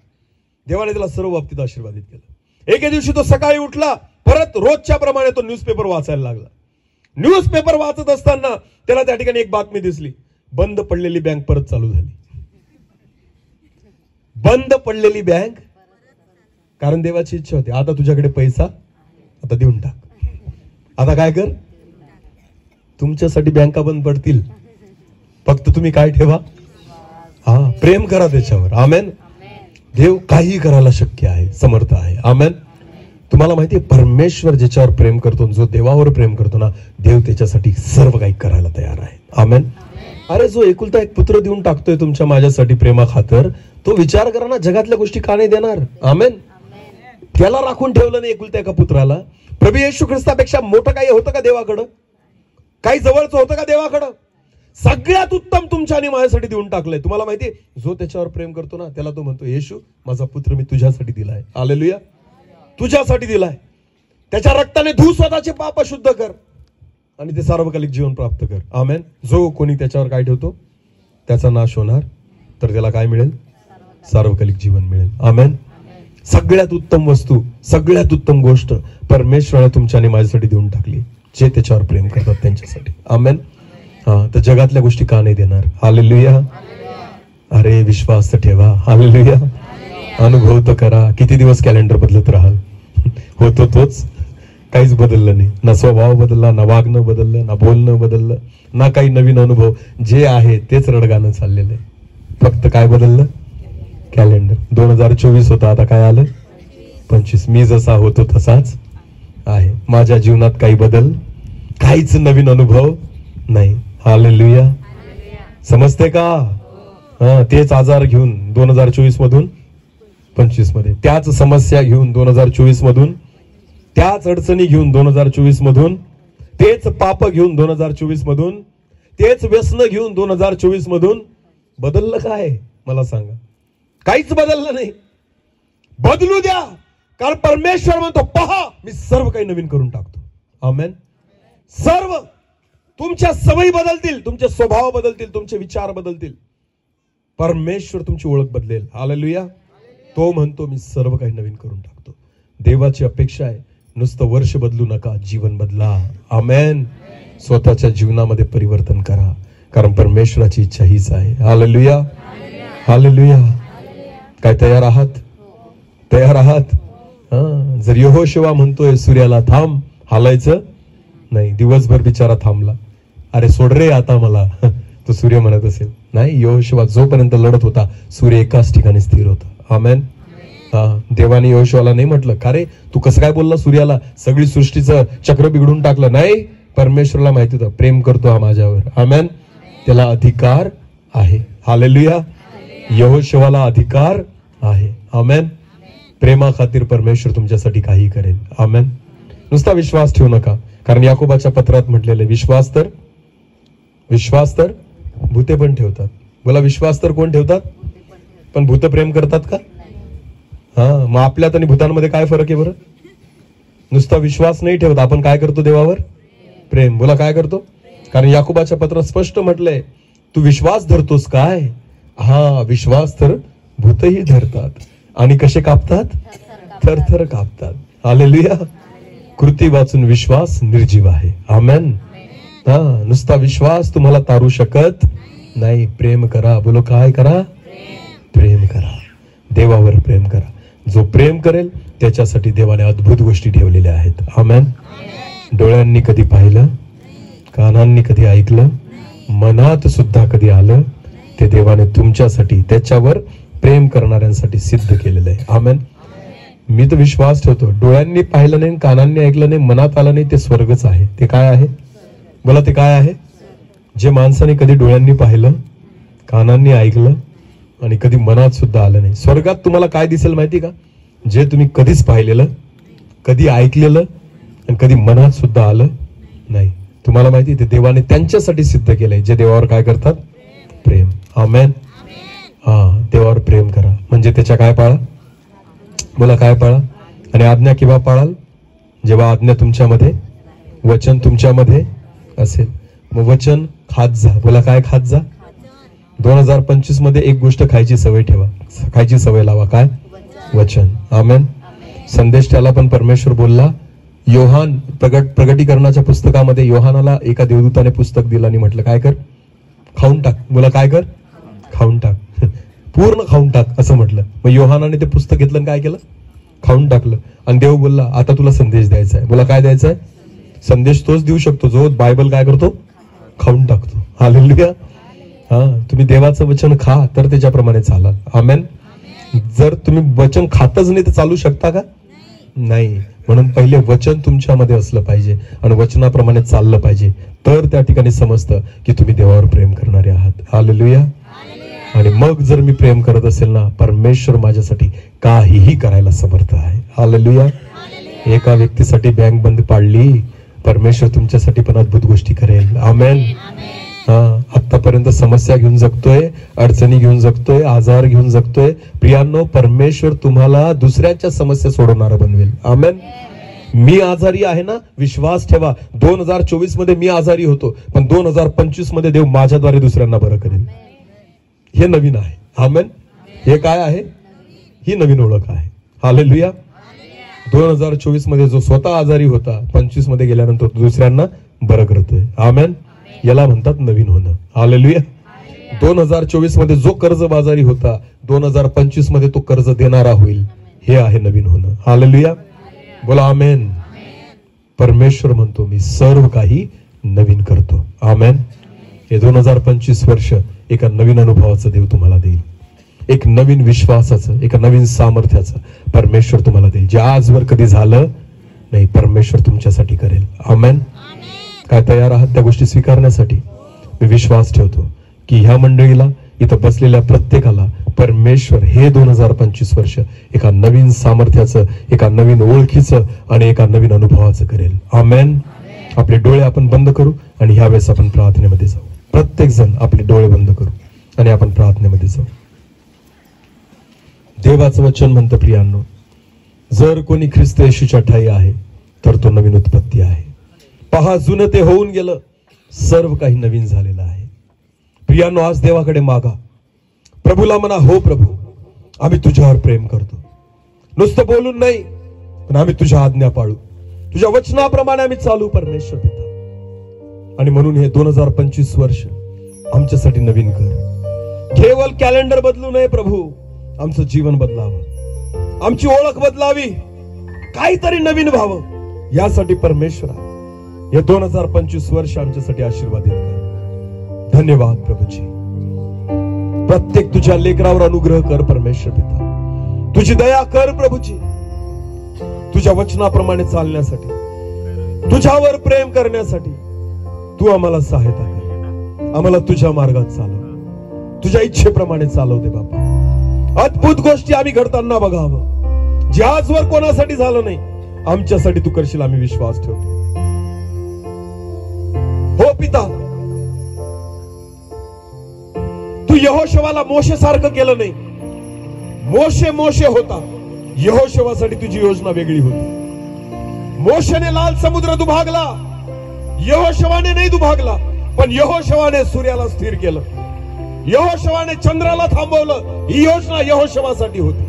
देवाने त्याला सर्व बाबतीत आशीर्वादित केलं. एके दिवशी तो सकाळी उठला, परत रोजच्या प्रमाणे तो न्यूजपेपर वाचायला लागला. न्यूजपेपर वाचत असताना त्याला त्या ठिकाणी एक बातमी दिसली, बंद पडलेली बँक परत चालू झाली. बंद पडलेली बँक, कारण देवाची इच्छा होती, आता तुझ्याकडे पैसा, आता देऊन टाक. आता काय कर, तुमच्यासाठी बँका बंद पडतील, फक्त तुम्ही काय ठेवा? हा, प्रेम करा त्याच्यावर. आमेन. देव काही करायला शक्य आहे, समर्थ आहे. आमेन. तुम्हाला माहितीये, परमेश्वर ज्याच्यावर प्रेम करतो, जो देवावर प्रेम करतो ना, देव त्याच्यासाठी सर्व काही करायला तयार आहे. आमेन. अरे, जो एकुलता एक पुत्र देऊन टाकतोय तुमच्या माझ्यासाठी प्रेमा खातर, तो विचार करा ना, जगातल्या गोष्टी का नाही देणार? आमेन. त्याला राखून ठेवलं नाही एकुलत्या एका पुत्राला. प्रभू येशू ख्रिस्तापेक्षा मोठं काही होतं का देवाकडं? काही जवळचं होतं का देवाकडं? सगळ्यात उत्तम तुमच्या आणि माझ्यासाठी देऊन टाकलंय. तुम्हाला माहितीये, जो त्याच्यावर प्रेम करतो ना, त्याला तो म्हणतो, येशू, माझा पुत्र मी तुझ्यासाठी दिलाय. हालेलुया. तुझ्यासाठी दिलाय. त्याच्या रक्ताने धू स्वतःचे पाप शुद्ध कर आणि ते सार्वकालिक जीवन प्राप्त कर. आमेन. जो कोणी त्याच्यावर काय ठेवतो त्याचा नाश होणार, तर त्याला काय मिळेल? सार्वकालिक जीवन मिळेल. आमेन. सगळ्यात उत्तम वस्तू, सगळ्यात उत्तम गोष्ट परमेश्वराने तुमच्या आणि माझ्यासाठी देऊन टाकली, जे त्याच्यावर प्रेम करतात त्यांच्यासाठी. आमेन. हा, तर जगातल्या गोष्टी का नाही देणार? हालेलुया. अरे, विश्वास तर ठेवा. हालेलुया. अनुभव तर करा. किती दिवस कॅलेंडर बदलत राहाल? होतो तोच, काहीच बदललं नाही. ना स्वभाव बदलला, ना वागणं बदललं, ना बोलणं बदललं, ना काही नवीन अनुभव. जे आहे तेच रडगाणं चाललेलं आहे. फक्त काय बदललं? कॅलेंडर. 2024 होता, आता काय आलं? 25. मी जसा होतो तसाच आहे. माझ्या जीवनात काही बदल, काहीच नवीन अनुभव नाही. हालेलुया. समजते का? हा, तेच आजार घेऊन 2024 मधून 2025 मध्ये, त्याच समस्या घेऊन 2024 मधून, त्याच अडचणी घेऊन 2024 मधून, तेच पाप घेऊन 2024 मधून, तेच व्यसन घेऊन 2024 मधून. बदललं काय मला सांगा? काहीच बदललं नाही. बदलू द्या, कारण परमेश्वर म्हणतो पहा मी सर्व काही नवीन करून टाकतो. आमेन. सर्व तुमच्या सवयी बदलतील, तुमचे स्वभाव बदलतील, तुमचे विचार बदलतील. परमेश्वर तुमची ओळख बदलेल. हालेलुया. तो म्हणतो मी सर्व काही नवीन करून टाकतो. देवाची अपेक्षा आहे नुसतं वर्ष बदलू नका, जीवन बदला. आमेन. स्वतःच्या जीवनामध्ये परिवर्तन करा, कारण परमेश्वराची इच्छा हीच आहे. हालेलुया. हालेलुया. काय तयार आहात? तयार आहात? जर यहोशुवा म्हणतोय सूर्याला थांब, हालायचं नाही, दिवसभर बिचारा थांबला, अरे सोड रे आता मला, तो सूर्य म्हणत असेल नाही. यहोशुवा जोपर्यंत लढत होता सूर्य एकाच ठिकाणी स्थिर होता. आमेन. देवाने यहोशुवाला नाही म्हटलं का रे तू कसं काय बोलला सूर्याला, सगळी सृष्टीचं चक्र बिघडून टाकलं. नाही, परमेश्वराला माहिती होतं प्रेम करतो हा माझ्यावर. आमेन. त्याला अधिकार आहे. हालेलुया. यहोशुवाला अधिकार आहे. आमेन. प्रेमा खातीर परमेश्वर तुमच्यासाठी काही करेल. आमेन. नुसता विश्वास ठेवू नका, कारण याकोबाच्या पत्रात म्हटलेले विश्वास तर भूते पण ठेवतात. बोला, विश्वास तर कोण ठेवतात? पण भूत प्रेम करतात का? मग आपल्यात आणि भूतांमध्ये काय फरक आहे बरं? नुसता विश्वास नाही ठेवत, आपण काय करतो देवावर? प्रेम. बोला, काय करतो? कारण याकोबाच्या पत्रात स्पष्ट म्हटलंय तू विश्वास धरतोस काय? विश्वास तर भूतही धरतात आणि कसे कापतात? थरथर कापतात. हालेलुया. कृती वाचून विश्वास निर्जीव आहे. आमेन. नुसता विश्वास तुम्हाला तारू शकत नाही. प्रेम करा. बोलो, काय करा? प्रेम करा. देवावर प्रेम करा. जो प्रेम करेल त्याच्यासाठी देवाने अद्भुत गोष्टी ठेवलेल्या आहेत. आमेन. डोळ्यांनी कधी पाहिलं, कानांनी कधी ऐकलं, मनात सुद्धा कधी आलं, ते देवाने तुमच्यासाठी, त्याच्यावर प्रेम करणाऱ्यांसाठी सिद्ध केलेलं आहे. आमेन. मी तर विश्वास ठेवतो, डोळ्यांनी पाहिलं नाही, कानांनी ऐकलं नाही, मनात आलं नाही, ते स्वर्गच आहे. ते काय आहे? बोला, ते काय आहे? जे माणसाने कधी डोळ्यांनी पाहिलं, कानांनी ऐकलं आणि कधी मनात सुद्धा आलं नाही. स्वर्गात तुम्हाला काय दिसेल माहिती का? जे तुम्ही कधीच पाहिलेलं, कधी ऐकलेलं आणि कधी मनात सुद्धा आलं नाही. तुम्हाला माहिती ते देवाने त्यांच्यासाठी सिद्ध केलंय जे देवावर काय करतात? प्रेम. आमेन. देवावर प्रेम करा म्हणजे त्याच्या काय पाळा? बोला, काय पाळा? आणि आज्ञा केव्हा पाळाल? जेव्हा आज्ञा तुमच्यामध्ये, वचन तुमच्यामध्ये असेल. मग वचन खात जा. बोला, काय खात जा? 2025 मध्ये एक गोष्ट खायची सवय ठेवा, खायची सवय लावा. काय? वचन. आमेन. संदेश त्याला पण परमेश्वर बोलला. योहान प्रगटीकरणाच्या पुस्तकामध्ये योहानाला एका देवदूताने पुस्तक दिलं आणि म्हटलं काय कर? खाऊन टाक. बोला, काय कर? खाऊन टाक. पूर्ण खाऊन टाक असं म्हटलं. मग योहानाने ते पुस्तक घेतलं आणि काय केलं? खाऊन टाकलं. आणि देव बोलला आता तुला संदेश द्यायचा आहे. बोला, काय द्यायचा आहे? संदेश तोच देऊ शकतो जो बायबल काय करतो? खाऊन टाकतो. हालेलुया. तुम्ही देवाचं वचन खा तर त्याच्याप्रमाणे चालाल. आमेन. जर तुम्ही वचन खातच नाही तर चालू शकता का? नाही. म्हणून पहिले वचन तुमच्यामध्ये असलं पाहिजे आणि वचनाप्रमाणे चाललं पाहिजे, तर त्या ठिकाणी समजतं की तुम्ही देवावर प्रेम करणारे आहात. हालेलुया. आणि मग जर मी प्रेम करत असेल ना, परमेश्वर माझ्यासाठी काहीही करायला समर्थ आहे. हालेलुया. एका व्यक्तीसाठी बँक बंद पाडली, परमेश्वर तुमच्यासाठी पण अद्भुत गोष्टी करेल. आमेन. आतापर्यंत समस्या घेऊन जगतोय, अडचणी घेऊन जगतोय, आजार घेऊन जगतोय. प्रियांनो, परमेश्वर तुम्हाला दुसऱ्याच्या समस्या सोडवणारा बनवेल. आमेन. मी आजारी आहे ना, विश्वास ठेवा. 2024 मध्ये मी आजारी होतो, पण 2025 मध्ये देव माझ्याद्वारे दुसऱ्यांना बरं करेल. हे नवीन आहे. आमेन. हे काय आहे? ही नवीन ओळख आहे. हालेलुया. 2024 मध्ये जो स्वतः आजारी होता, 25 मध्ये गेल्यानंतर दुसऱ्यांना बरं करतोय. आमेन. याला म्हणतात नवीन होणं. हालेलुया. 2024 मध्ये जो कर्जबाजारी होता, 2025 मध्ये तो कर्ज देणारा होईल. हे आहे नवीन होणं. हालेलुया. बोला, आमेन. परमेश्वर म्हणतो मी सर्व काही नवीन करतो. आमेन. हे 2025 वर्ष एका नवीन अनुभवाचं देव तुम्हाला देईल, एक नवीन विश्वासाचं, एका नवीन सामर्थ्याचं परमेश्वर तुम्हाला देईल, जे आजवर कधी झालं नाही. परमेश्वर तुमच्यासाठी करेल. आमेन. काय तयार आहात त्या गोष्टी स्वीकारण्यासाठी? मी विश्वास ठेवतो की ह्या मंडळीला इथं बसलेल्या प्रत्येकाला परमेश्वर हे 2025 वर्ष एका नवीन सामर्थ्याचं, एका नवीन ओळखीचं आणि एका नवीन अनुभवाचं करेल. आमेन. आपले डोळे आपण बंद करू आणि ह्यावेळेस आपण प्रार्थनेमध्ये जाऊ. प्रत्येक जण आपले डोळे बंद करू आणि आपण प्रार्थनेमध्ये जाऊ. देवाचं वचन म्हणतं, प्रियांनो, जर कोणी ख्रिस्त येशूच्या ठाई आहे तर तो नवीन उत्पत्ती आहे. पहा, जुनं ते होऊन गेलं, सर्व काही नवीन झालेलं आहे. प्रियांनो, आज देवाकडे मागा. प्रभूला म्हणा, हो प्रभू, आम्ही तुझ्यावर प्रेम करतो. नुसतं बोलून नाही, पण आम्ही तुझ्या आज्ञा पाळू, तुझ्या वचनाप्रमाणे आम्ही चालू परमेश्वर पिता. आणि म्हणून हे 2025 वर्ष आमच्यासाठी नवीन कर. केवळ कॅलेंडर बदलू नये प्रभू, आमचं जीवन बदलावं, आमची ओळख बदलावी, काहीतरी नवीन व्हावं. यासाठी परमेश्वरा हे 2025 वर्ष आमच्यासाठी आशीर्वादित कर. धन्यवाद प्रभूजी. प्रत्येक तुझ्या लेकरावर अनुग्रह कर परमेश्वर पिता. तुझी दया कर प्रभूजी. तुझ्या वचनाप्रमाणे चालण्यासाठी, तुझ्यावर प्रेम करण्यासाठी तू आम्हाला सहायता कर. आम्हाला तुझ्या मार्गात चालव, तुझ्या इच्छेप्रमाणे चालव दे बाबा. अद्भुत गोष्टी आम्ही घडताना बघावं. जे आजवर कोणासाठी झालं नाही, आमच्यासाठी तू करशील, आम्ही विश्वास ठेवतो. हो पिता, तू यहोशवाला मोशे सारखं केलं नाही. मोशे होता, यहोशवासाठी तुझी योजना वेगळी होती. मोशेने लाल समुद्र दुभागला, यहोशवाने नाही दुभागला, पण यहोशवाने सूर्याला स्थिर केलं, यहोशवाने चंद्राला थांबवलं. ही योजना यहोशवासाठी होती.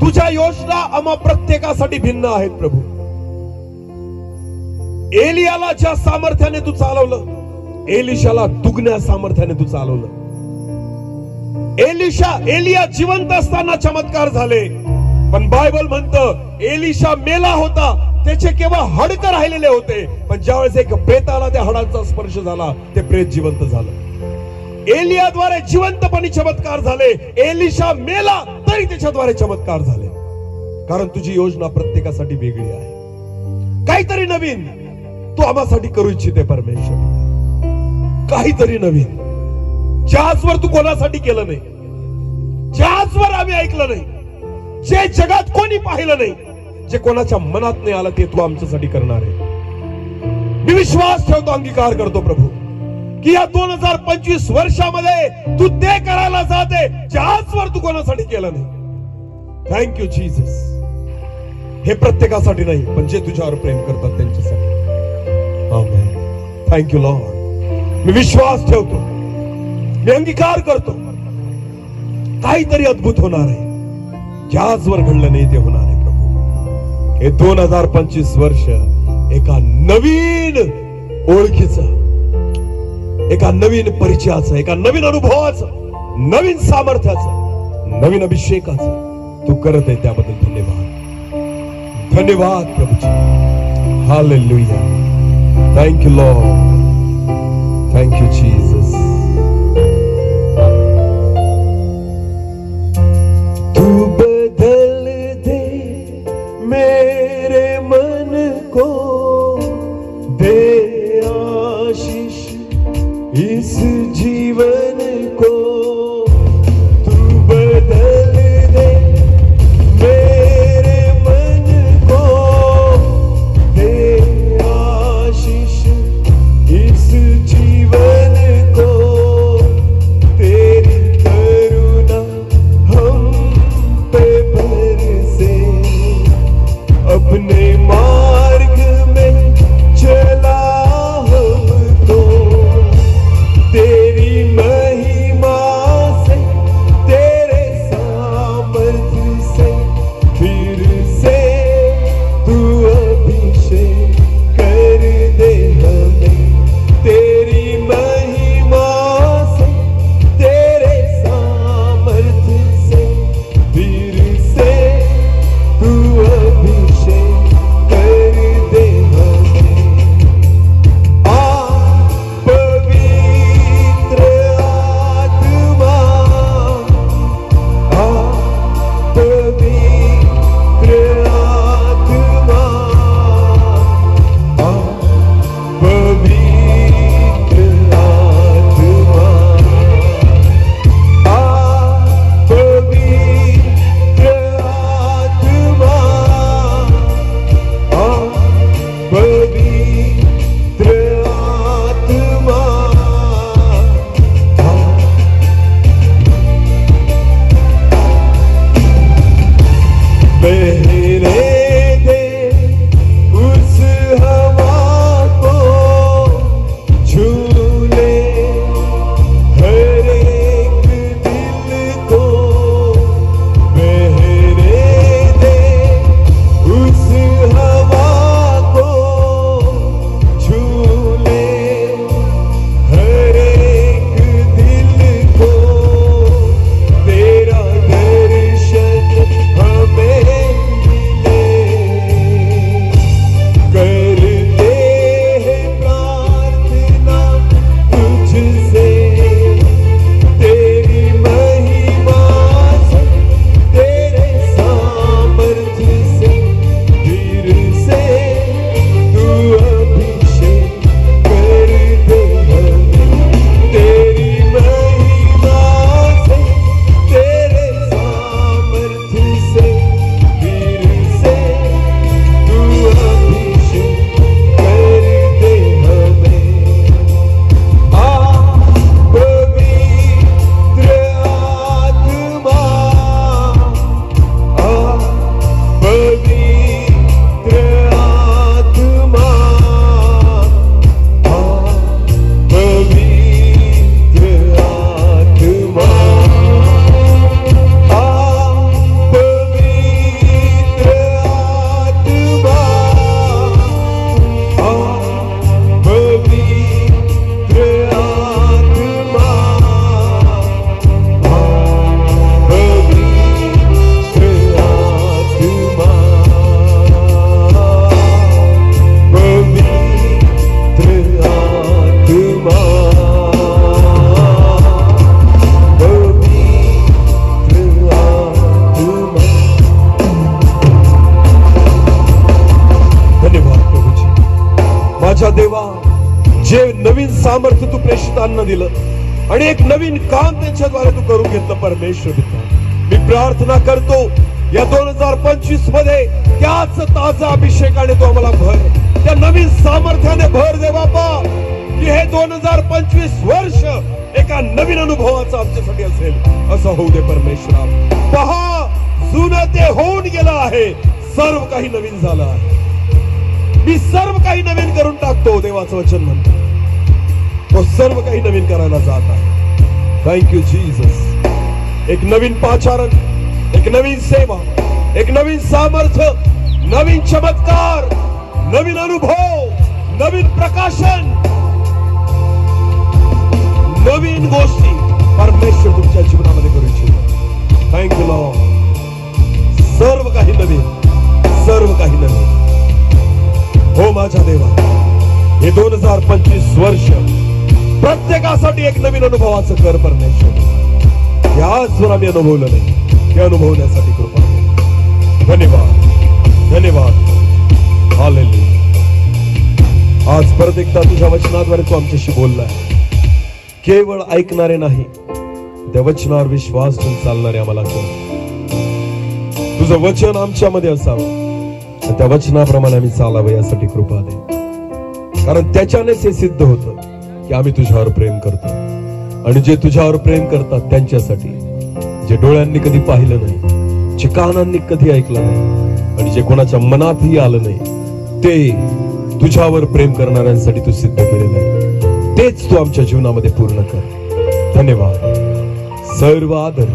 तुझ्या योजना आम्हा प्रत्येकासाठी भिन्न आहेत प्रभू. एलियाला ज्या सामर्थ्याने तू चालवलं, एलिशाला दुगण्या सामर्थ्याने तू चालवलं. एलिया जिवंत असताना चमत्कार झाले, पण बायबल म्हणतं एलिशा मेला होता, त्याचे केवळ हाडकं राहिलेले होते, पण ज्यावेळेस एक प्रेताला त्या हाडांचा स्पर्श झाला, ते प्रेत जिवंत झालं. एलियाद्वारे जिवंतपणे चमत्कार झाले, एलिशा मेला तरी त्याच्याद्वारे चमत्कार झाले. कारण तुझी योजना प्रत्येकासाठी वेगळी आहे. काहीतरी नवीन तू आम्हासाठी करू इच्छिते परमेश्वर. काहीतरी नवीन, जे आजवर तू कोणासाठी केलं नाही, जे आजवर आम्ही ऐकलं नाही, जे जगात कोणी पाहिलं नाही, जे कोणाच्या मनात नाही आलं, ते तू आमच्यासाठी करणार आहे. मी विश्वास ठेवतो, अंगीकार करतो प्रभू, की या 2025 वर्षामध्ये तू ते करायला जाते जे आजवर तू कोणासाठी केलं नाही. Thank you Jesus. हे प्रत्येकासाठी नाही, पण जे तुझ्यावर प्रेम करतात त्यांच्यासाठी. आमेन. Thank you Lord. मी विश्वास ठेवतो, मी अंगीकार करतो, काहीतरी अद्भुत होणार आहे. जे आजवर घडलं नाही ते होणार आहे प्रभू. हे 2025 वर्ष एका नवीन ओळखीचं, एका नवीन परिचयाचं, एका नवीन अनुभवाचं, नवीन सामर्थ्याचं, नवीन अभिषेकाचं तू करत आहे, त्याबद्दल धन्यवाद. धन्यवाद प्रभूजी. Hallelujah. Thank you Lord. Thank you Jesus. तू बदल दे मेरे मन को, दे आशीष इस जीवन को. तू बदल दे मेरे मन को, दे आशीष इस जीवन को. तेरी करुणा हम पे बरसे, अपने मार्ग में चला हमको. तेरी महिमा से, तेरे सामर्थ्य से, फिर से तू अभिषेक कर दे हमें. तेरी महिमा से, तेरे सामर्थ्य से, फिर से तू अभिषेक देवा, जे नवीन सामर्थ्य तू प्रेषितांना दिलं आणि एक नवीन काम त्यांच्याद्वारे तू करून घेतलं परमेश्वर पिता, मी प्रार्थना करतो या 2025 मध्ये त्याच ताजा अभिषेकाने तू आम्हाला भर, त्या नवीन सामर्थ्याने भर दे बापा, की हे 2025 वर्ष एका नवीन अनुभवाचा आमच्यासाठी असेल असं होऊ दे परमेश्वरा. पहा, जुनं ते होऊन गेलं आहे, सर्व काही नवीन झालं आहे. मी सर्व काही नवीन करून टाकतो, देवाचं वचन म्हणतो. तो सर्व काही नवीन करायला जात आहे. Thank you Jesus. एक नवीन पाचारण, एक नवीन सेवा, एक नवीन सामर्थ्य, नवीन चमत्कार, नवीन अनुभव, नवीन प्रकाशन, नवीन गोष्टी परमेश्वर तुमच्या जीवनामध्ये करू इच्छितो. Thank you Lord. सर्व काही नवीन, सर्व काही नवीन. हो माझ्या देवा, हे 2025 वर्ष प्रत्येकासाठी एक नवीन अनुभवाचं कर परमेश्वर. हे आजवर आम्ही अनुभवलं नाही, हे अनुभवण्यासाठी कृपा. धन्यवाद, धन्यवाद. हालेलुया. आज परत एकदा तुझ्या वचनाद्वारे तू आमच्याशी बोललाय. केवळ ऐकणारे नाही, त्या वचनावर विश्वास ठेवून चालणारे आम्हाला कर. तुझं वचन आमच्यामध्ये असावं, त्या वचनाप्रमाणे आम्ही चालावं यासाठी कृपा दे. कारण त्याच्यानेच हे सिद्ध होतं की आम्ही तुझ्यावर प्रेम करतो. आणि जे तुझ्यावर प्रेम करतात त्यांच्यासाठी, जे डोळ्यांनी कधी पाहिलं नाही, जे कानांनी कधी ऐकलं नाही आणि जे कोणाच्या मनातही आलं नाही, ते तुझ्यावर प्रेम करणाऱ्यांसाठी तू सिद्ध केलेलं आहे. तेच तू आमच्या जीवनामध्ये पूर्ण कर. धन्यवाद. सर्व आदर,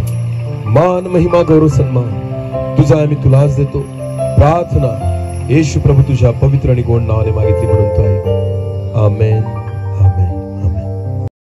मान, महिमा, गौरव, सन्मान तुझा आम्ही तुलाच देतो. प्रार्थना येशू प्रभू तुझ्या पवित्र आणि गोड नावाने मागितली म्हणून तो आहे. आमेन.